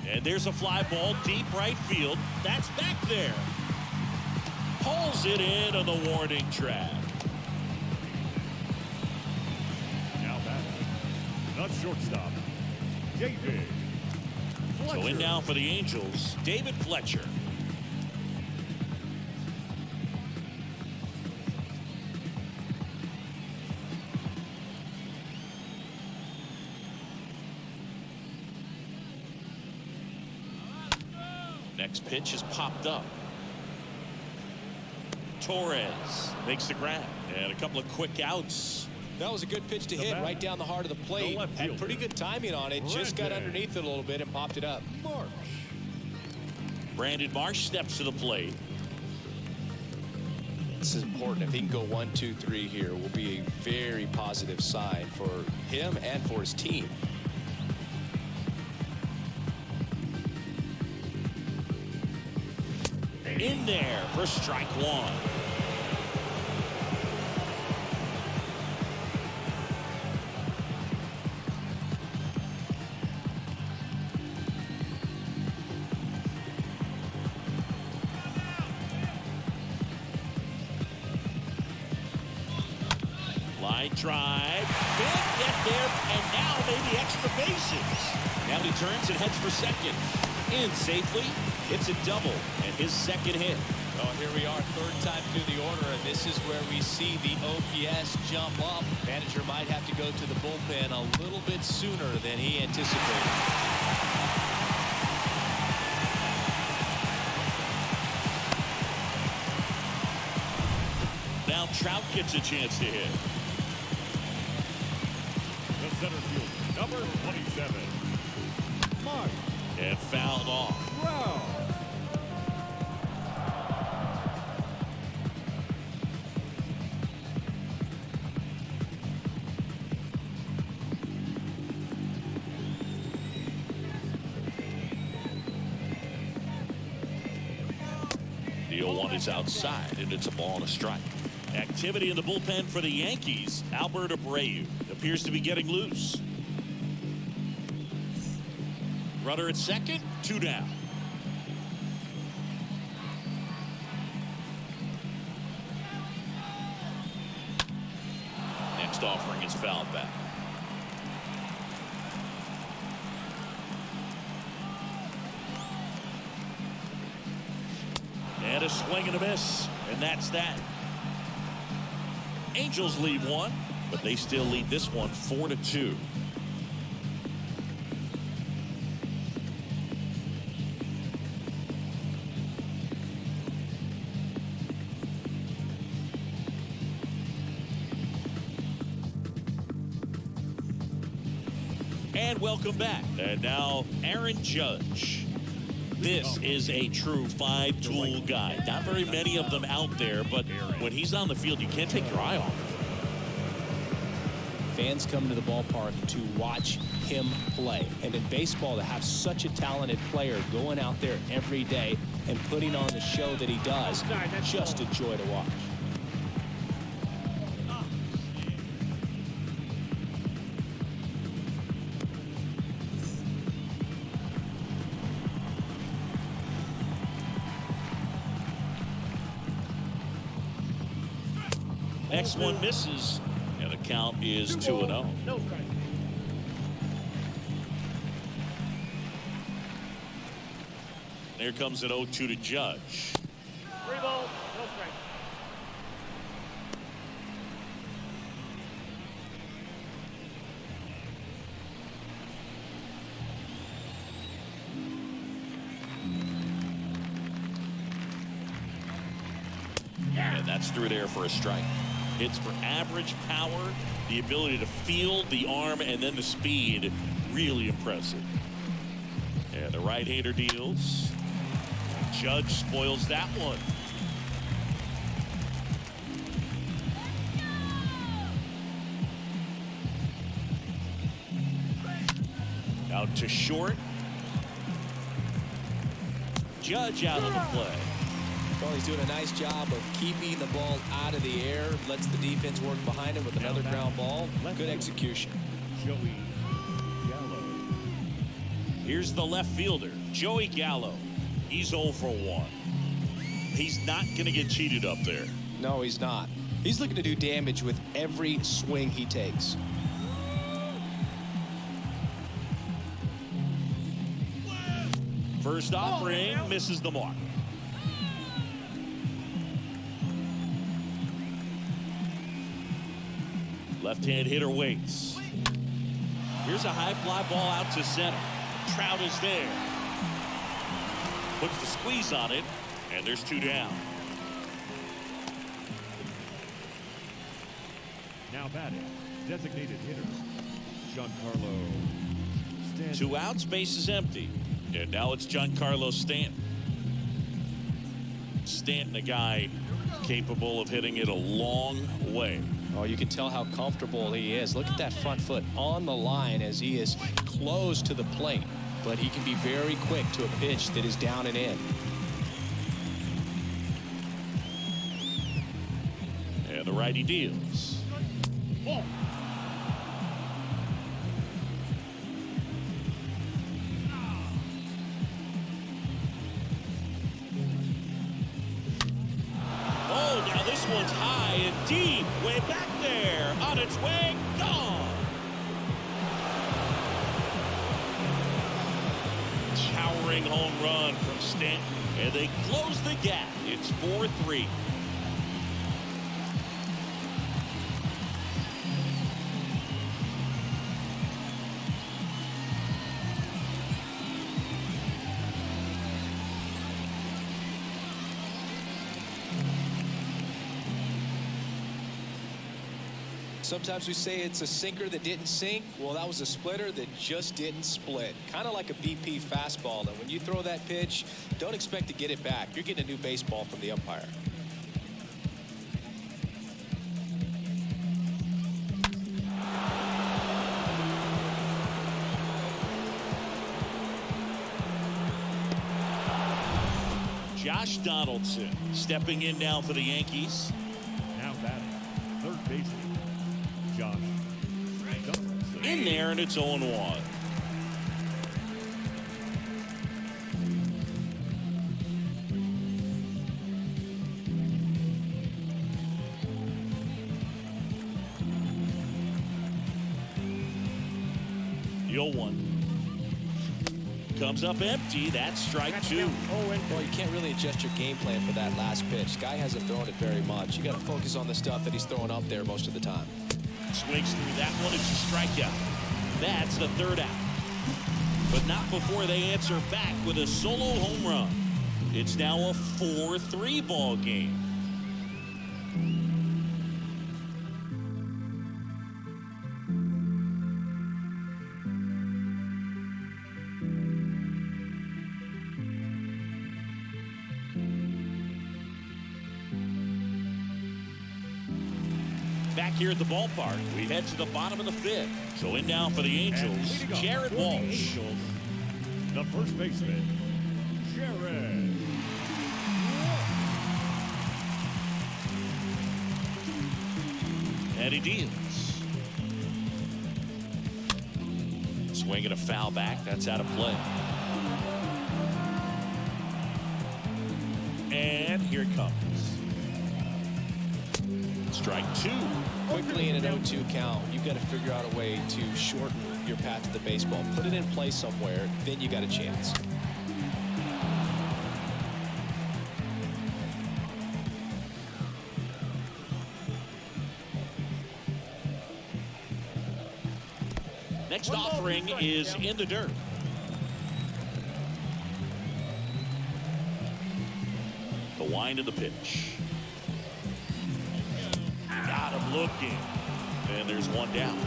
And there's a fly ball deep right field. That's back there. Pulls it in on the warning track. Now batting, the shortstop, David Fletcher. So in now for the Angels, David Fletcher. Next pitch is popped up. Torres makes the grab. And a couple of quick outs. That was a good pitch to hit right down the heart of the plate. Had pretty good timing on it. Just got underneath it a little bit and popped it up. Marsh. Brandon Marsh steps to the plate. This is important. If he can go 1, 2, 3 here, will be a very positive sign for him and for his team. In there for strike 1. Line drive. Big get there, and now maybe extra bases. Now he turns and heads for second. In safely. It's a double and his second hit. Oh, here we are, 3rd time through the order, and this is where we see the OPS jump up. Manager might have to go to the bullpen a little bit sooner than he anticipated. Now Trout gets a chance to hit. The center fielder, number 27, Mike. And fouled off. Wow. The 0-1 is outside, and it's a ball and a strike. Activity in the bullpen for the Yankees. Albert Abreu appears to be getting loose. Runner at second, 2 down. Next offering is fouled back. And a swing and a miss, and that's that. Angels lead 1, but they still lead this one 4-2. And welcome back. And now Aaron Judge. This is a true 5-tool guy. Not very many of them out there, but when he's on the field, you can't take your eye off him. Fans come to the ballpark to watch him play. And in baseball, to have such a talented player going out there every day and putting on the show that he does, just a joy to watch. Next one misses, and the count is 2-0. No strike. There comes an 0-2 to Judge. 3 balls, no strike. That's through there for a strike. Hits for average power, the ability to field the arm, and then the speed. Really impressive. And the right-hander deals. Judge spoils that one. Out to short. Judge out of the play. Well, he's doing a nice job of keeping the ball out of the air. Lets the defense work behind him with another ground ball. Good execution. Joey Gallo. Here's the left fielder, Joey Gallo. He's 0 for 1. He's not going to get cheated up there. No, he's not. He's looking to do damage with every swing he takes. First offering misses the mark. Left-hand hitter waits. Here's a high fly ball out to center. Trout is there. Puts the squeeze on it, and there's 2 down. Now batting, designated hitter, Giancarlo Stanton. 2 outs, base is empty. And now it's Giancarlo Stanton. Stanton, a guy capable of hitting it a long way. Oh, you can tell how comfortable he is. Look at that front foot on the line as he is close to the plate. But he can be very quick to a pitch that is down and in. And the righty deals. Oh, now this one's high and deep. Way back there. On its way. Gone. Towering home run from Stanton. And they close the gap. It's 4-3. Sometimes we say it's a sinker that didn't sink. Well, that was a splitter that just didn't split. Kind of like a BP fastball. And when you throw that pitch, don't expect to get it back. You're getting a new baseball from the umpire. Josh Donaldson stepping in now for the Yankees. Now batting, third baseman, Josh Donaldson. In there, and it's 0-1. The 0-1. Comes up empty. That's strike 2. Well, you can't really adjust your game plan for that last pitch. Guy hasn't thrown it very much. You got to focus on the stuff that he's throwing up there most of the time. Swings through that one. It's a strikeout. That's the 3rd out. But not before they answer back with a solo home run. It's now a 4-3 ball game. Back here at the ballpark, we head to the bottom of the 5th. So in now for the Angels, Jared Walsh. The first baseman, Jared. And he deals. Swinging a foul back. That's out of play. And here it comes. Strike 2. Quickly in an 0-2 count, you've got to figure out a way to shorten your path to the baseball. Put it in play somewhere, then you got a chance. Next offering is in the dirt. The wind of the pitch. looking. And there's one down.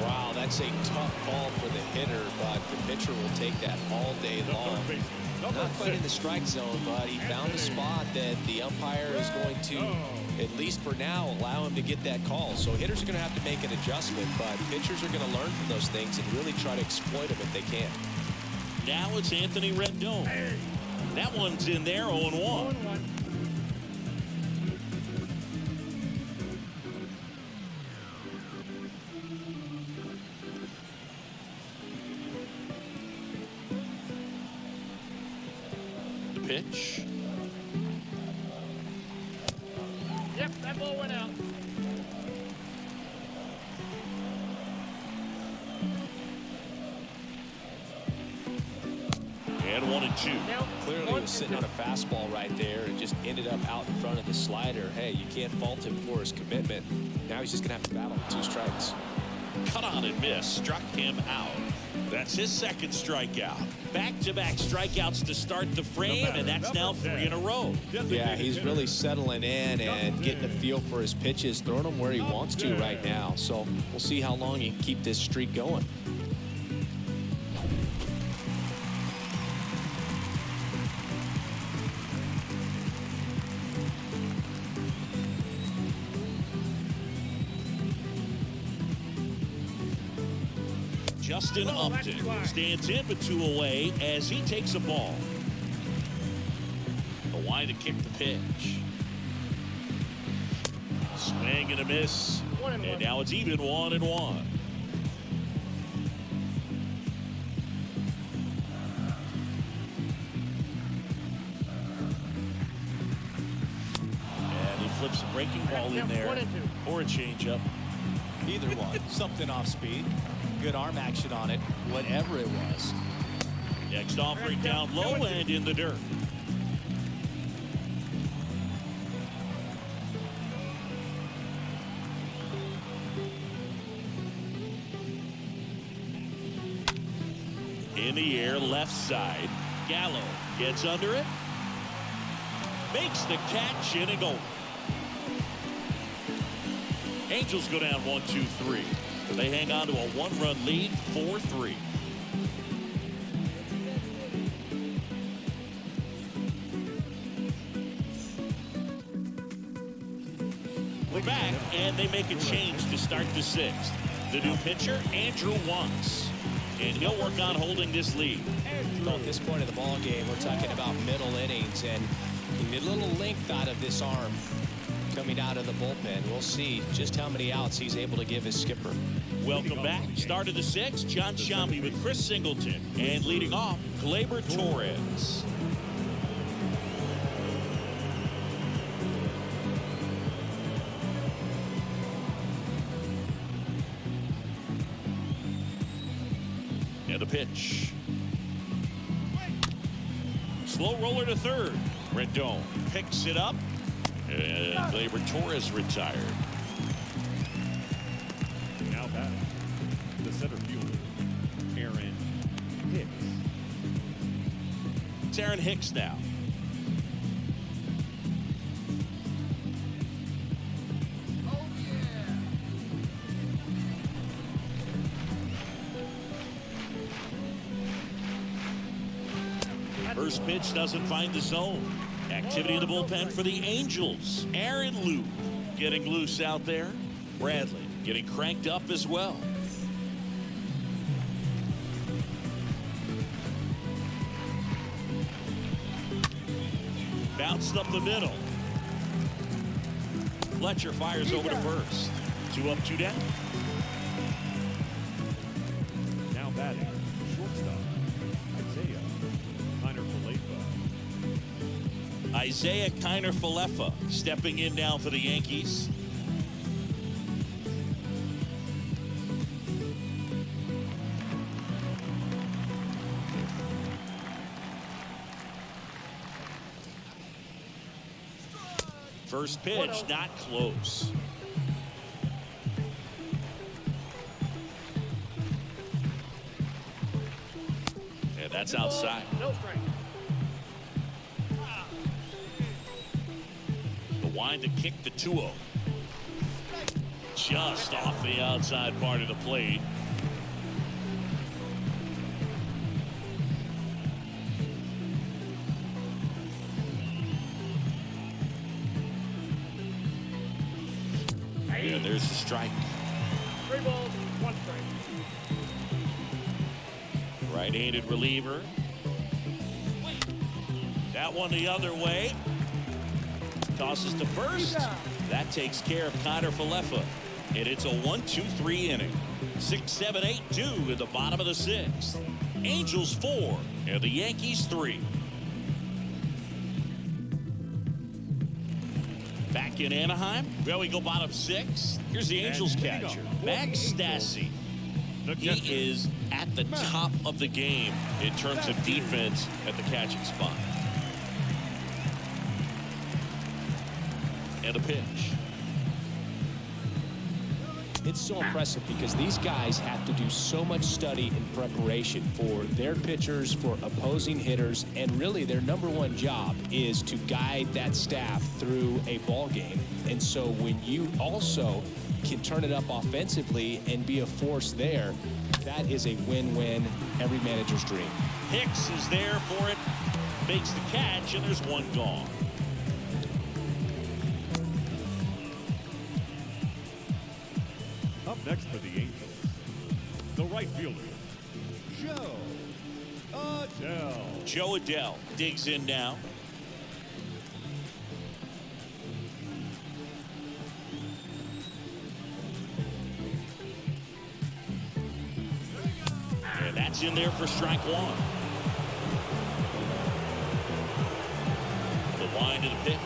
Wow, that's a tough call for the hitter, but the pitcher will take that all day long. Not quite in the strike zone, but he found a spot that the umpire is going to, at least for now, allow him to get that call. So hitters are going to have to make an adjustment, but pitchers are going to learn from those things and really try to exploit them if they can. Now it's Anthony Rendon. That one's in there, 0-1. The pitch. Yep, that ball went out. And 1-2. Now, Clearly he was sitting on a fastball right there and just ended up out in front of the slider. Hey, you can't fault him for his commitment. Now he's just going to have to battle with 2 strikes. Cut on and miss. Struck him out. That's his second strikeout. Back-to-back strikeouts to start the frame, and that's now 3 in a row. Yeah, he's really settling in and getting a feel for his pitches, throwing them where he wants to right now. So we'll see how long he can keep this streak going. Justin Upton stands in but 2 away as he takes a ball. A wide to kick the pitch. Swing and a miss. And now it's even 1-1. And he flips a breaking ball in there. Or a changeup. Either one. Something off speed. Good arm action on it, whatever it was. Next offering down low and in the dirt. In the air, left side. Gallo gets under it. Makes the catch, in and go. Angels go down 1-2-3. They hang on to a 1-run lead, 4-3. We're back, and they make a change to start the 6th. The new pitcher, Andrew Wantz, and he'll work on holding this lead. Well, at this point of the ball game, we're talking about middle innings, and a little length out of this arm coming out of the bullpen. We'll see just how many outs he's able to give his skipper. Welcome back. Start of the 6th, John Sciambi with Chris Singleton. And leading off, Gleyber Torres. And the pitch. Slow roller to third. Rendon picks it up. And Gleyber Torres retired. Now batting, the center fielder, Aaron Hicks. It's Aaron Hicks now. First pitch doesn't find the zone. Activity in the bullpen for the Angels. Aaron Loop getting loose out there. Bradley getting cranked up as well. Bounced up the middle. Fletcher fires over to first. 2 up, 2 down. Now batting, shortstop, Isaiah Kiner-Falefa stepping in now for the Yankees. First pitch, not close. And that's outside. No strike. The wind to kick the 2-0. just off the outside part of the plate. Yeah, there's the strike. 3 balls, 1 strike. Right-handed reliever. That one the other way. Tosses to first. That takes care of Connor Falefa. And it's a 1-2-3 inning. 6, 7, 8, 2 in the bottom of the 6th. Angels 4 and the Yankees 3. Back in Anaheim. Well, we go bottom 6. Here's the Angels catcher, Max Stassi. He is at the top of the game in terms of defense at the catching spot. And a pitch. It's so impressive because these guys have to do so much study and preparation for their pitchers, for opposing hitters, and really their #1 job is to guide that staff through a ball game. And so when you also can turn it up offensively and be a force there, that is a win-win, every manager's dream. Hicks is there for it, makes the catch, and there's one gone. Up next for the Angels, the right fielder, Joe Adell digs in now. And that's in there for strike 1. The wind of the pitch.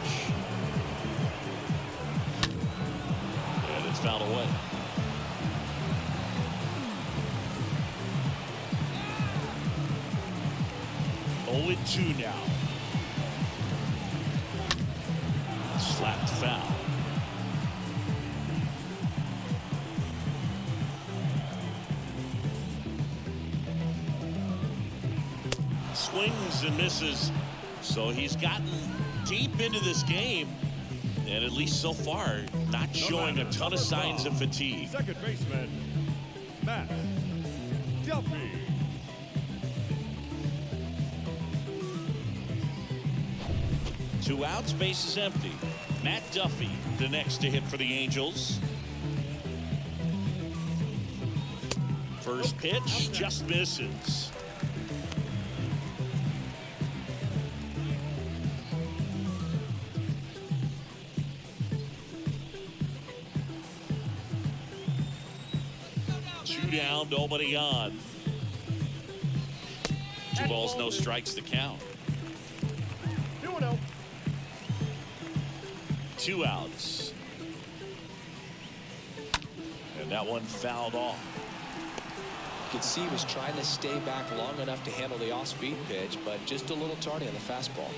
And it's fouled away. 0-2 now. Slapped foul. Swings and misses. So he's gotten deep into this game, and at least so far, not showing a ton of signs of fatigue. second baseman, Matt Duffy. 2 outs, base is empty. Matt Duffy, the next to hit for the Angels. First pitch, just misses. Two down, nobody on. 2 balls, no strikes to count. 2-0. 2 outs. And that one fouled off. You could see he was trying to stay back long enough to handle the off-speed pitch, but just a little tardy on the fastball.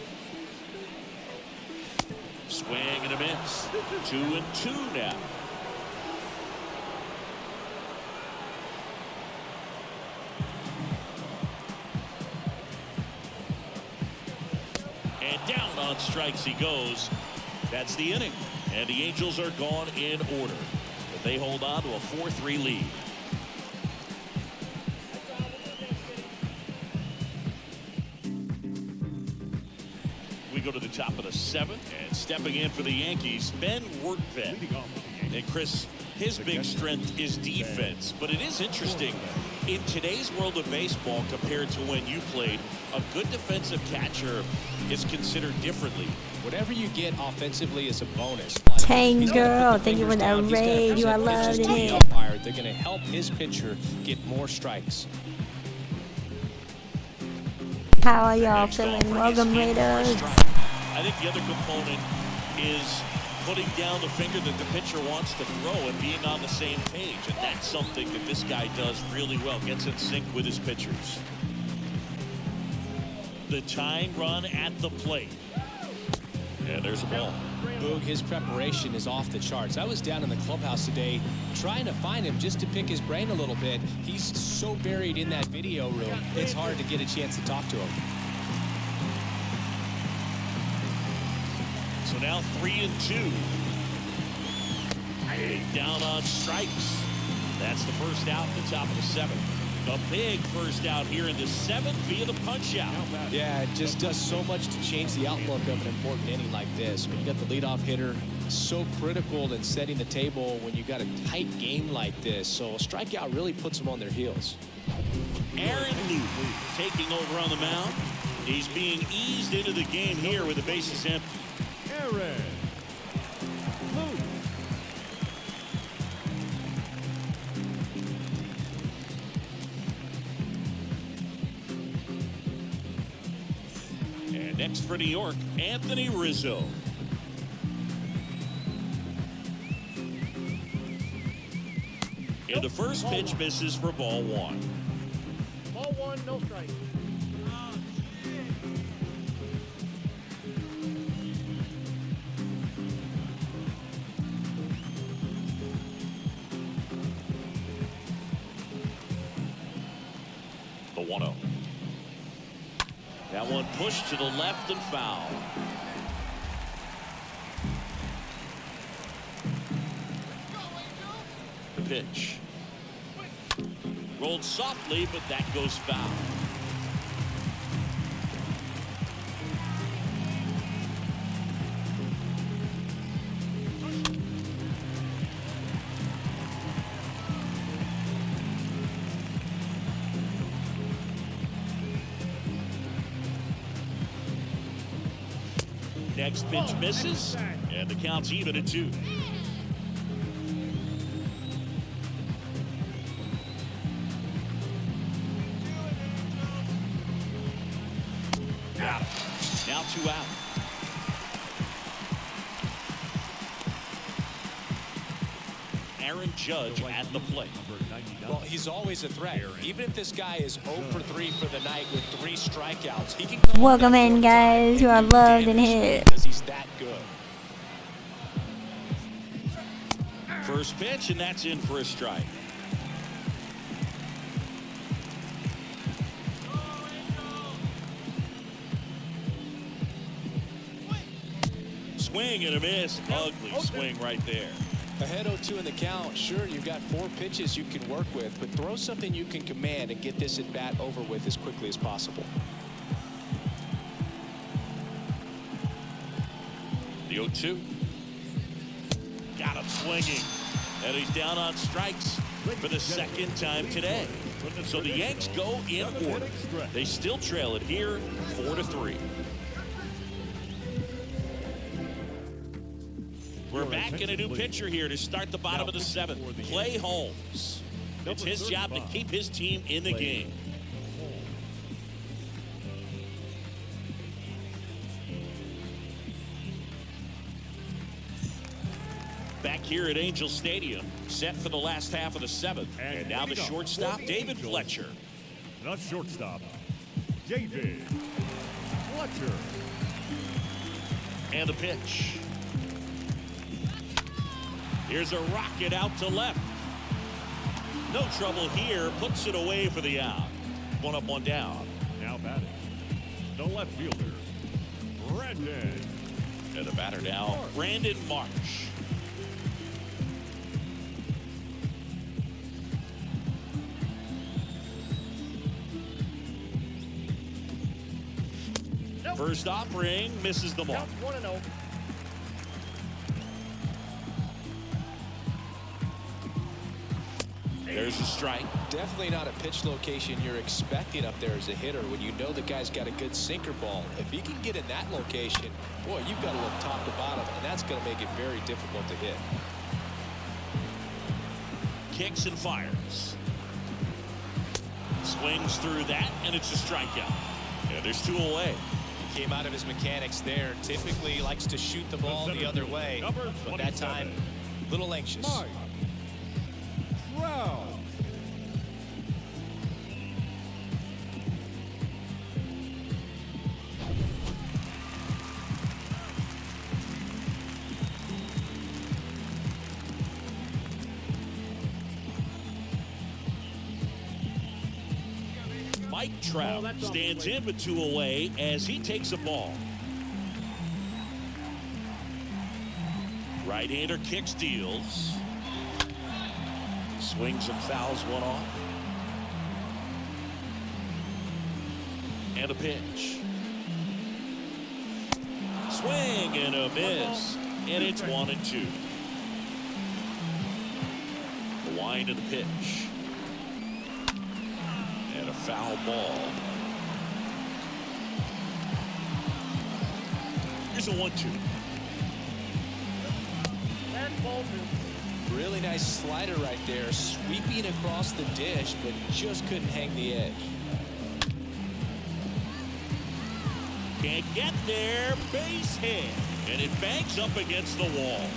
Swing and a miss. 2-2 now. And down on strikes he goes. That's the inning, and the Angels are gone in order. But they hold on to a 4-3 lead. We go to the top of the 7th, and stepping in for the Yankees, Ben Wertvet. And Chris, his big strength is defense, but it is interesting. In today's world of baseball, compared to when you played, a good defensive catcher is considered differently. Whatever you get offensively is a bonus. Tang girl, thank you for that raid. You are loved in it. They're going to help his pitcher get more strikes. How are y'all feeling? Welcome, Raiders. I think the other component is putting down the finger that the pitcher wants to throw and being on the same page. And that's something that this guy does really well. Gets in sync with his pitchers. The tying run at the plate. And there's a ball. Boog, his preparation is off the charts. I was down in the clubhouse today trying to find him just to pick his brain a little bit. He's so buried in that video room, it's hard to get a chance to talk to him. So now 3-2. down on strikes. That's the first out at the top of the 7th. A big first out here in the 7th via the punch out. Yeah, it just does so much to change the outlook of an important inning like this. When you got the leadoff hitter, so critical in setting the table when you got a tight game like this. So a strikeout really puts them on their heels. Aaron Loup taking over on the mound. He's being eased into the game here with the bases empty. Aaron Loup. And next for New York, Anthony Rizzo. And the first pitch misses for ball 1. Ball 1, no strike. The 1-0. That one pushed to the left and foul. The pitch. Rolled softly, but that goes foul. Next pitch misses, and the count's even at 2. Now 2 out. Aaron Judge at the plate. Well, he's always a threat. Even if this guy is 0 for 3 for the night with 3 strikeouts, he can come Welcome in, guys, who are loved and hit. because he's that good. First pitch, and that's in for a strike. Swing and a miss. Ugly swing right there. Ahead 0-2 in the count. Sure, you've got 4 pitches you can work with, but throw something you can command and get this at bat over with as quickly as possible. The 0-2. Got him swinging. And he's down on strikes for the 2nd time today. So the Yanks go in order. They still trail it here 4-3. We're back in a new pitcher here to start the bottom of the 7th. Clay Holmes. It's his job to keep his team in the game. Back here at Angel Stadium, set for the last half of the 7th. And now the shortstop, David Fletcher. The shortstop, David Fletcher. And the pitch. Here's a rocket out to left. No trouble here. Puts it away for the out. 1 up, 1 down. Now batting, the left fielder, Brandon. And the batter now, Brandon Marsh. First offering misses the mark. 1-0. There's a strike. Definitely not a pitch location you're expecting up there as a hitter when you know the guy's got a good sinker ball. If he can get in that location, boy, you've got to look top to bottom, and that's going to make it very difficult to hit. Kicks and fires. Swings through that, and it's a strikeout. Yeah, there's 2 away. He came out of his mechanics there. Typically likes to shoot the ball the other way, but that time, a little anxious. Wow. Mike Trout stands in with 2 away as he takes a ball. Right-hander kick steals. Swings and fouls one off. And a pitch. Swing and a miss. And it's 1-2. The wind of the pitch. And a foul ball. Here's a 1-2. And ball two. Really nice slider right there, sweeping across the dish, but just couldn't hang the edge. Can't get there. Base hit. And it bangs up against the wall.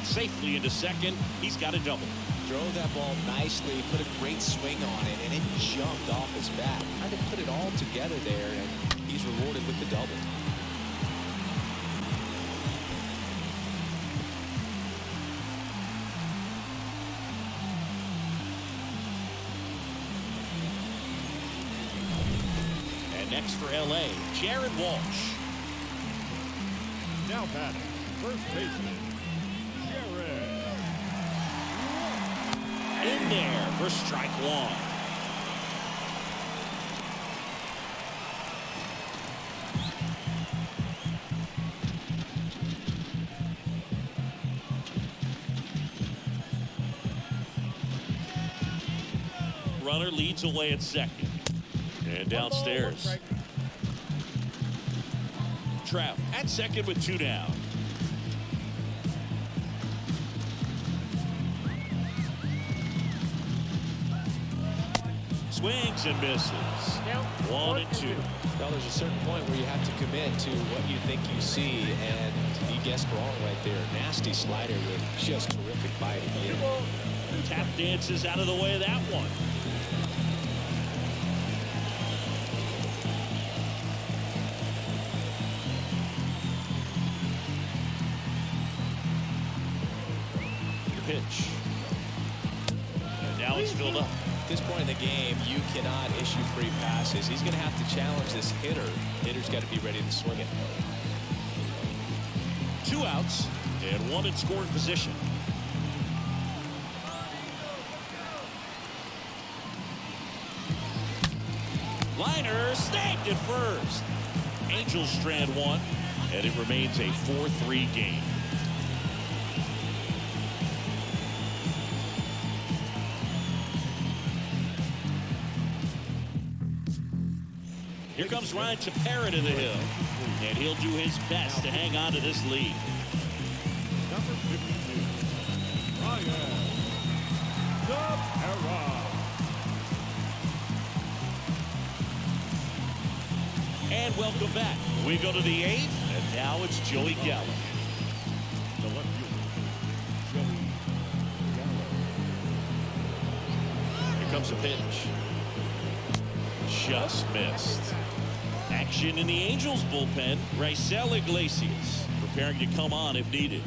Safely into second. He's got a double. Drove that ball nicely, put a great swing on it, and it jumped off his bat. Tried to put it all together there, and he's rewarded with the double. And next for LA, Jared Walsh. Now batting, first baseman, Jared. In there for strike one. Runner leads away at second. And downstairs. Trout at second with 2 down. Swings and misses. 1-2. Well, there's a certain point where you have to commit to what you think you see, and he guessed wrong right there. Nasty slider with just terrific bite at the end. Tap dances out of the way of that one. The pitch. And now it's filled up. At this point in the game, you cannot issue free passes. He's going to have to challenge this hitter. Hitter's got to be ready to swing it. 2 outs and 1 in scoring position. Liner snagged at first. Angels strand 1, and it remains a 4-3 game. Here comes Ryan Tepera to the hill, and he'll do his best to hang on to this lead. Number 52, Ryan Tepera. And welcome back. We go to the 8th, and now it's Joey Gallo. The left fielder, Joey Gallo. Here comes a pitch. Just missed. Action in the Angels bullpen. Raisel Iglesias preparing to come on if needed.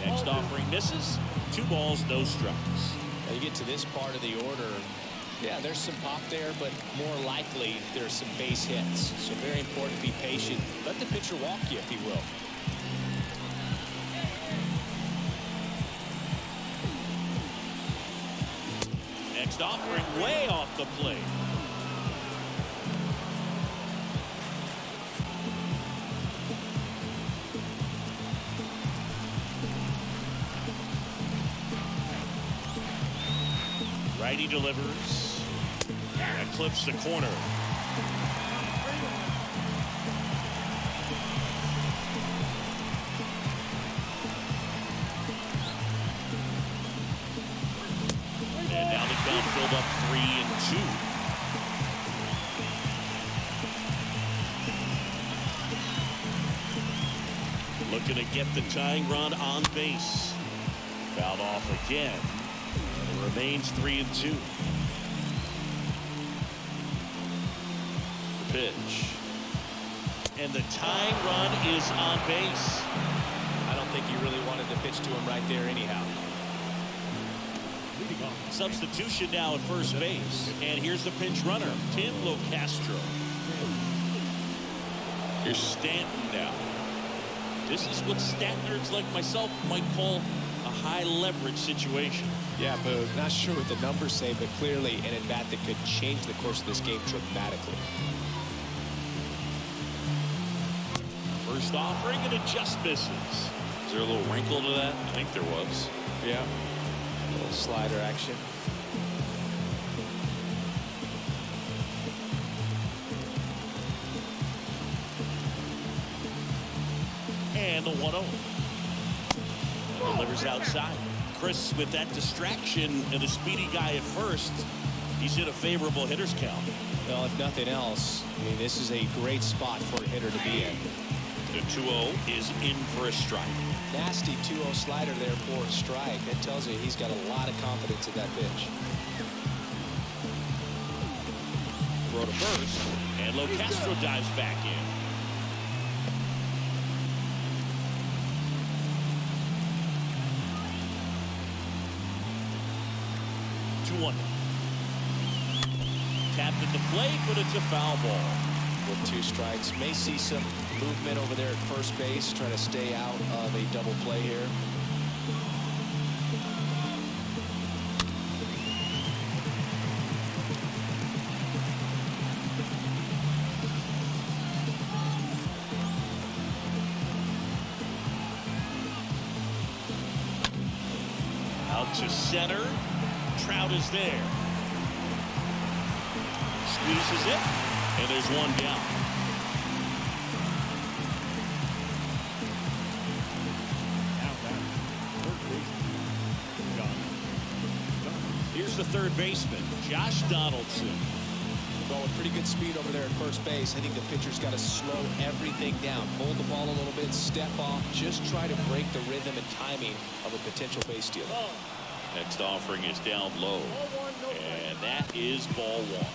Next offering misses. 2 balls, no strikes. Now you get to this part of the order. Yeah, there's some pop there, but more likely there's some base hits. So very important to be patient. Let the pitcher walk you, if he will. Next offering way off the plate. Righty delivers. And clips the corner. And now the count filled up 3-2. Looking to get the tying run on base. Fouled off again. And it remains 3-2. Pitch. And the tying run is on base. I don't think he really wanted to pitch to him right there anyhow. Leading off. Substitution now at first base. And here's the pinch runner, Tim Locastro. Here's Stanton now. This is what stat nerds like myself might call a high leverage situation. Yeah, Boog, not sure what the numbers say, but clearly an at-bat that could change the course of this game dramatically. First offering, and it just misses. Is there a little wrinkle to that? I think there was. Yeah. A little slider action. And the 1-0. Delivers outside. Chris, with that distraction and a speedy guy at first, he's in a favorable hitter's count. Well, if nothing else, I mean, this is a great spot for a hitter to be in. The 2-0 is in for a strike. Nasty 2-0 slider there for a strike. That tells you he's got a lot of confidence in that pitch. Throw to first, and Locastro dives back in. One. Tapped at the plate, but it's a foul ball. With 2 strikes, may see some movement over there at first base, trying to stay out of a double play here. Out to center. Trout is there. Squeezes it, and there's one down. Now back. Third baseman. John. Here's the third baseman, Josh Donaldson. Going pretty good speed over there at first base. I think the pitcher's got to slow everything down. Hold the ball a little bit, step off, just try to break the rhythm and timing of a potential base steal. Next offering is down low, and that is ball 1.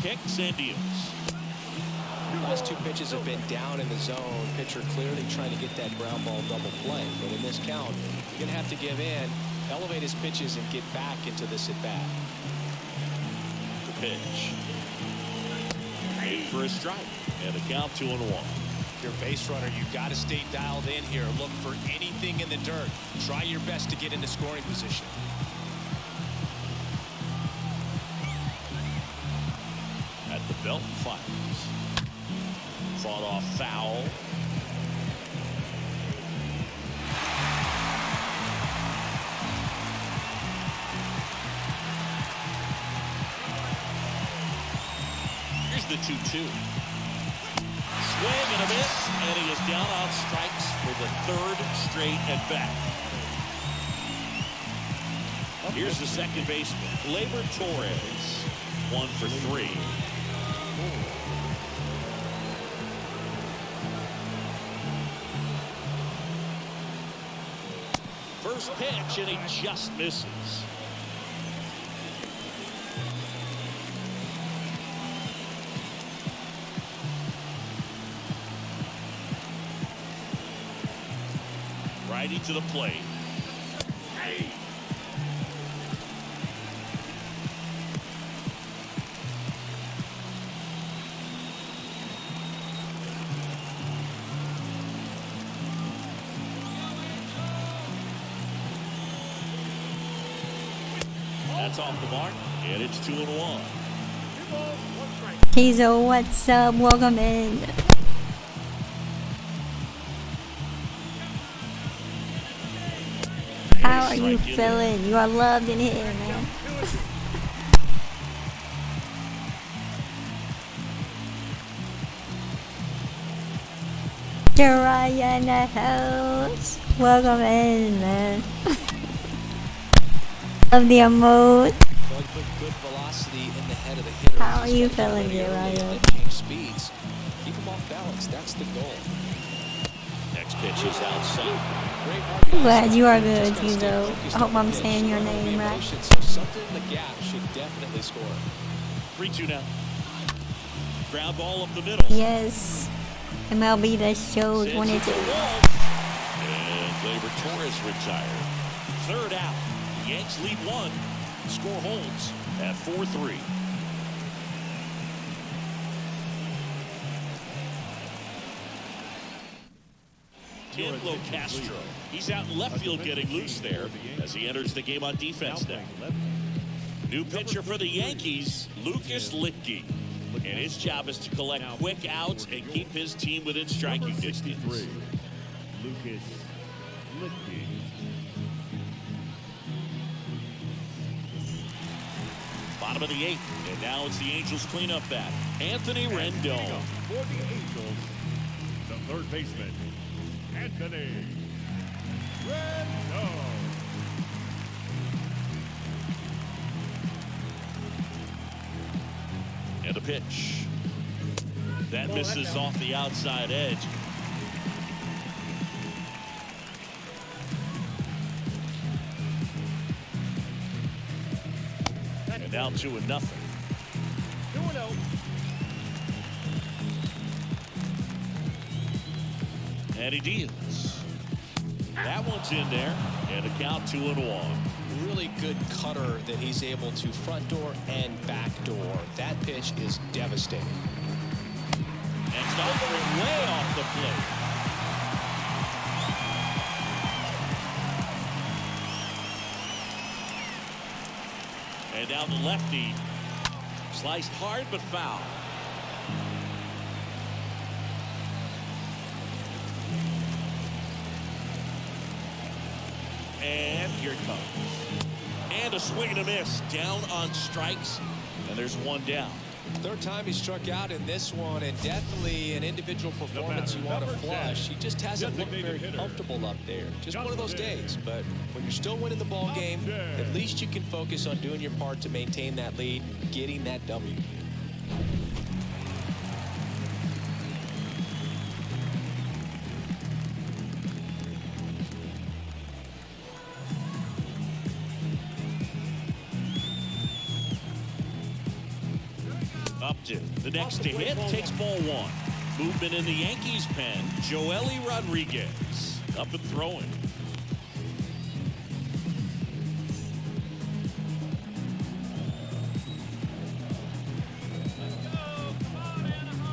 Kicks and deals. Last 2 pitches have been down in the zone. Pitcher clearly trying to get that ground ball double play. But in this count, you're going to have to give in, elevate his pitches, and get back into this at-bat. The pitch. In for a strike. And the count 2-1. If you're a base runner, you've got to stay dialed in here. Look for anything in the dirt. Try your best to get into scoring position. At the belt, fires. Fought off foul. Here's the 2-2. Swing and a miss, and he is down on strikes for the 3rd straight at bat. Here's the second baseman, Gleyber Torres, 1 for 3. First pitch, and he just misses. Righty to the plate. That's off the mark, and it's 2-1. Kizo, what's up? Welcome in. How are you feeling? You are loved in here, man. Jiraiya in the house. Welcome in, man. Love the emote. Good velocity in the head of the hitter. How are you feeling, Jiraiya? Change speeds. Keep him off balance. That's the goal. Next pitch is outside. I'm glad you are good, Tizo. I hope I'm saying your name right. So something in the gap should definitely score. 3-2 now. Ground ball up the middle. Yes. MLB The Show Sends it 22. to Wall. And Gleyber Torres retired. Third out. The Yanks lead 1. Score holds at 4-3. Pablo Castro. He's out in left field getting loose there as he enters the game on defense now. New pitcher for the Yankees, Lucas Litke. And his job is to collect quick outs and keep his team within striking distance. Lucas Litke. Bottom of the 8th, and now it's the Angels cleanup bat, Anthony Rendon. For the Angels, the third baseman, Anthony Rendon. And a pitch. That misses off the outside edge. And now 2-0. 2-0. And he deals. That one's in there. And a count 2-1. Really good cutter that he's able to front door and back door. That pitch is devastating. And stopping way off the plate. And down the lefty. Sliced hard but foul. And here it comes. And a swing and a miss. Down on strikes. And there's one down. Third time he struck out in this one, and definitely an individual performance you want to flush. He just hasn't looked very comfortable up there. Just one of those days. But when you're still winning the ball game, at least you can focus on doing your part to maintain that lead, getting that W. Upton, the next to hit, takes ball 1. Movement in the Yankees pen. Joely Rodriguez up and throwing.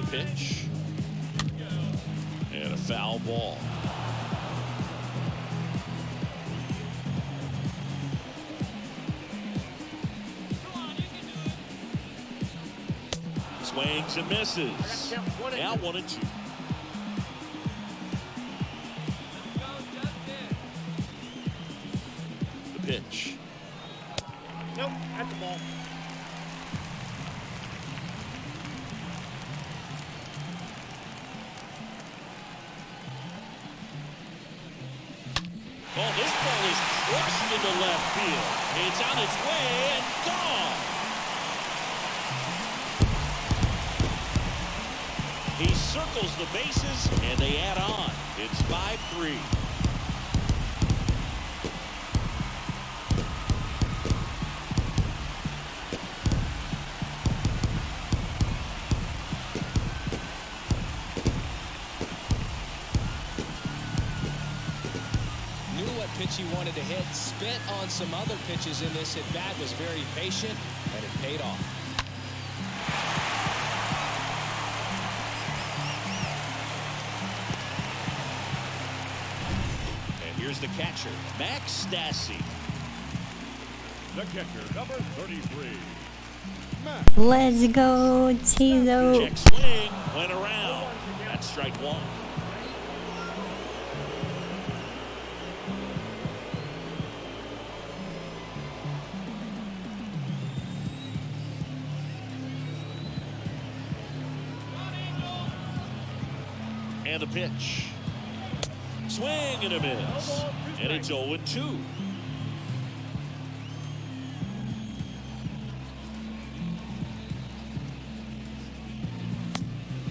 The pitch. And a foul ball. Swings and misses. Now 1-2. The pitch. Nope, at the ball. Oh, this ball is crushed into left field. It's on its way and gone. He circles the bases, and they add on. It's 5-3. Knew what pitch he wanted to hit. Spent on some other pitches in this at bat. Was very patient, and it paid off. Here's the catcher, Max Stassi. The catcher, number 33. Let's go, Tizo. Check swing, went around. That's strike 1. And the pitch. Swing and a miss. And it's 0-2.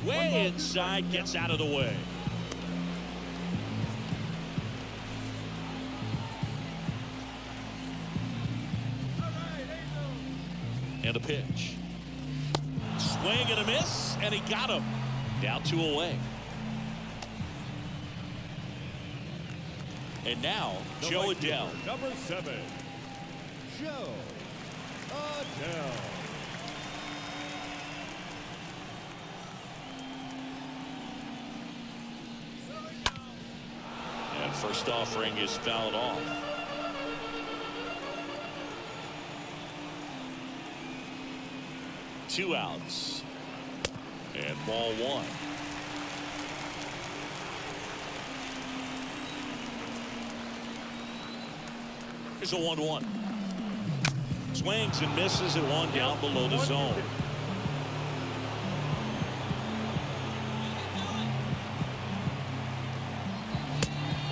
Way inside, gets out of the way. And a pitch. Swing and a miss, and he got him. Down 2 away. And now, Joe Adele. Number 7, Joe Adele. And first offering is fouled off. Two outs. And ball 1. Here's a 1-1. Swings and misses at 1 down below the zone.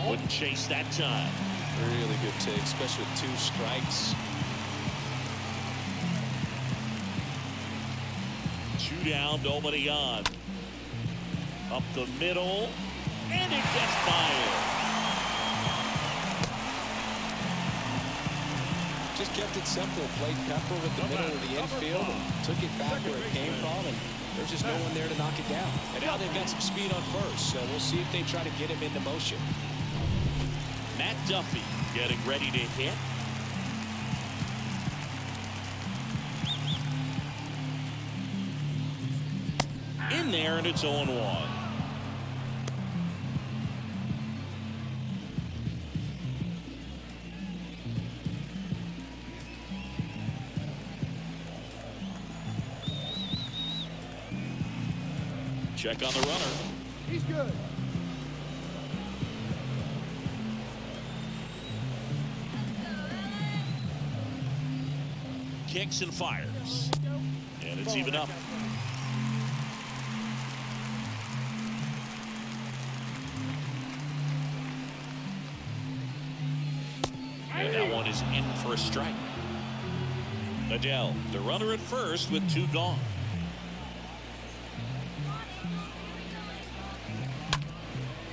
Wouldn't chase that time. Really good take, especially with 2 strikes. 2 down, nobody on. Up the middle, and it gets by him. Just kept it simple. Played Pepper with the middle of the infield and took it back where it came from, and there's just no one there to knock it down. And now they've got some speed on first, so we'll see if they try to get him into motion. Matt Duffy getting ready to hit. In there, and it's 0-1. Check on the runner. He's good. Kicks and fires. And it's even up. And that one is in for a strike. Adele, the runner at first with 2 gone.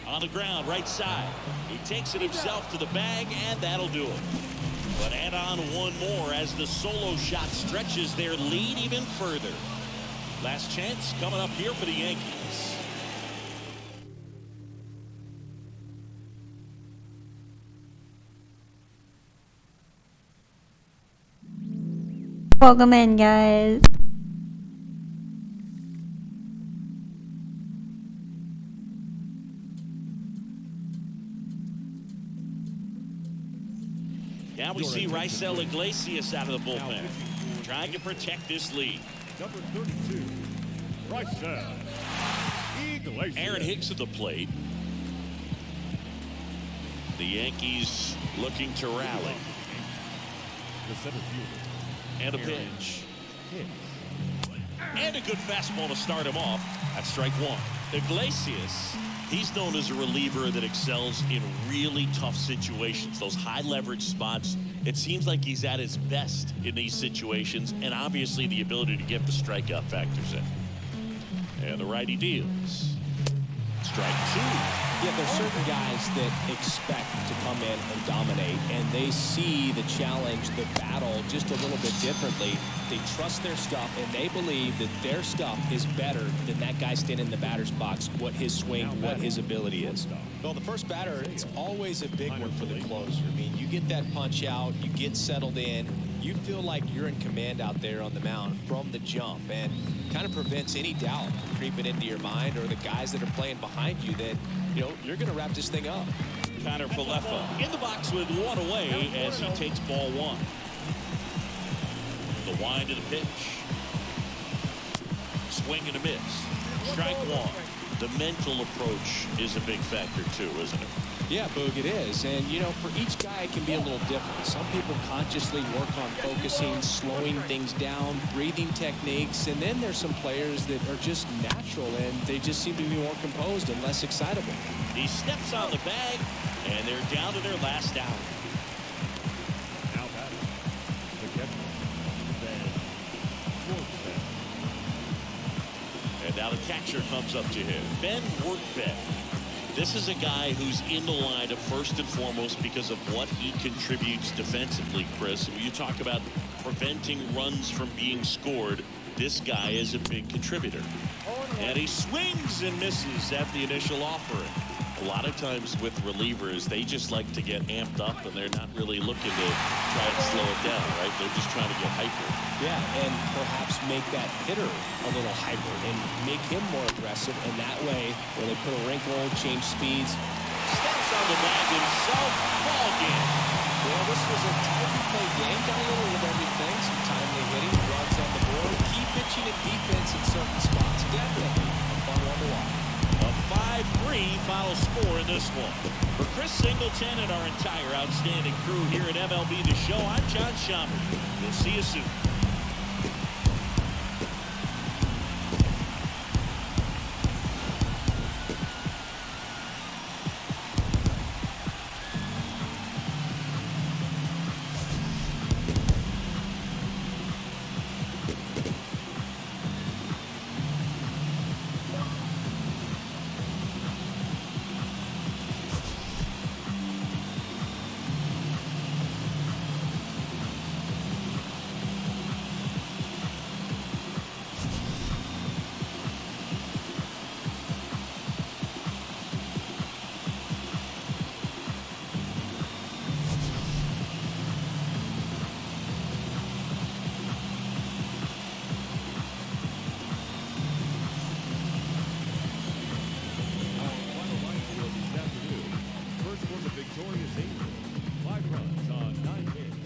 On the ground, right side. He takes it himself to the bag, and that'll do it. But add on 1 more as the solo shot stretches their lead even further. Last chance coming up here for the Yankees. Welcome in, guys. Now we see Raisel Iglesias out of the bullpen, trying to protect this lead. Number 32, Raisel Iglesias. Aaron Hicks at the plate. The Yankees looking to rally. The center fielder. And a pitch. And a good fastball to start him off. That's strike 1. Iglesias, he's known as a reliever that excels in really tough situations, those high leverage spots. It seems like he's at his best in these situations, and obviously the ability to get the strikeout factors in. And the righty deals. Strike 2. Yeah, there's certain guys that expect to come in and dominate, and they see the challenge, the battle, just a little bit differently. They trust their stuff, and they believe that their stuff is better than that guy standing in the batter's box, what his swing, what his ability is. Well, the first batter, it's always a big one for the closer. I mean, you get that punch out, you get settled in, you feel like you're in command out there on the mound from the jump, and kind of prevents any doubt from creeping into your mind or the guys that are playing behind you that, you know, you're going to wrap this thing up. Connor Falefa in the box with 1 away as he takes ball 1. The wind of the pitch. Swing and a miss. Strike 1. The mental approach is a big factor too, isn't it? Yeah, Boog, it is. And, you know, for each guy, it can be a little different. Some people consciously work on focusing, slowing things down, breathing techniques. And then there's some players that are just natural, and they just seem to be more composed and less excitable. He steps on the bag, and they're down to their last out. Now batting, the catcher, Ben Workbeck. And now the catcher comes up to him. Ben Workbeck. This is a guy who's in the lineup first and foremost because of what he contributes defensively, Chris. When you talk about preventing runs from being scored, this guy is a big contributor. And he swings and misses at the initial offering. A lot of times with relievers, they just like to get amped up, and they're not really looking to try and slow it down, right? They're just trying to get hyper. Yeah, and perhaps make that hitter a little hyper and make him more aggressive. And that way, when they put a wrinkle, change speeds. Steps on the bag himself. Ball game. Well, this was a tightly played game. Got a little of everything. Some timely hitting, runs on the board, key pitching and defense in certain spots. Definitely a fun one to watch. A 5-3 final score in this one. For Chris Singleton and our entire outstanding crew here at MLB The Show, I'm John Schomburg. We'll see you soon. Victorious Angels. 5 runs on 9 hits.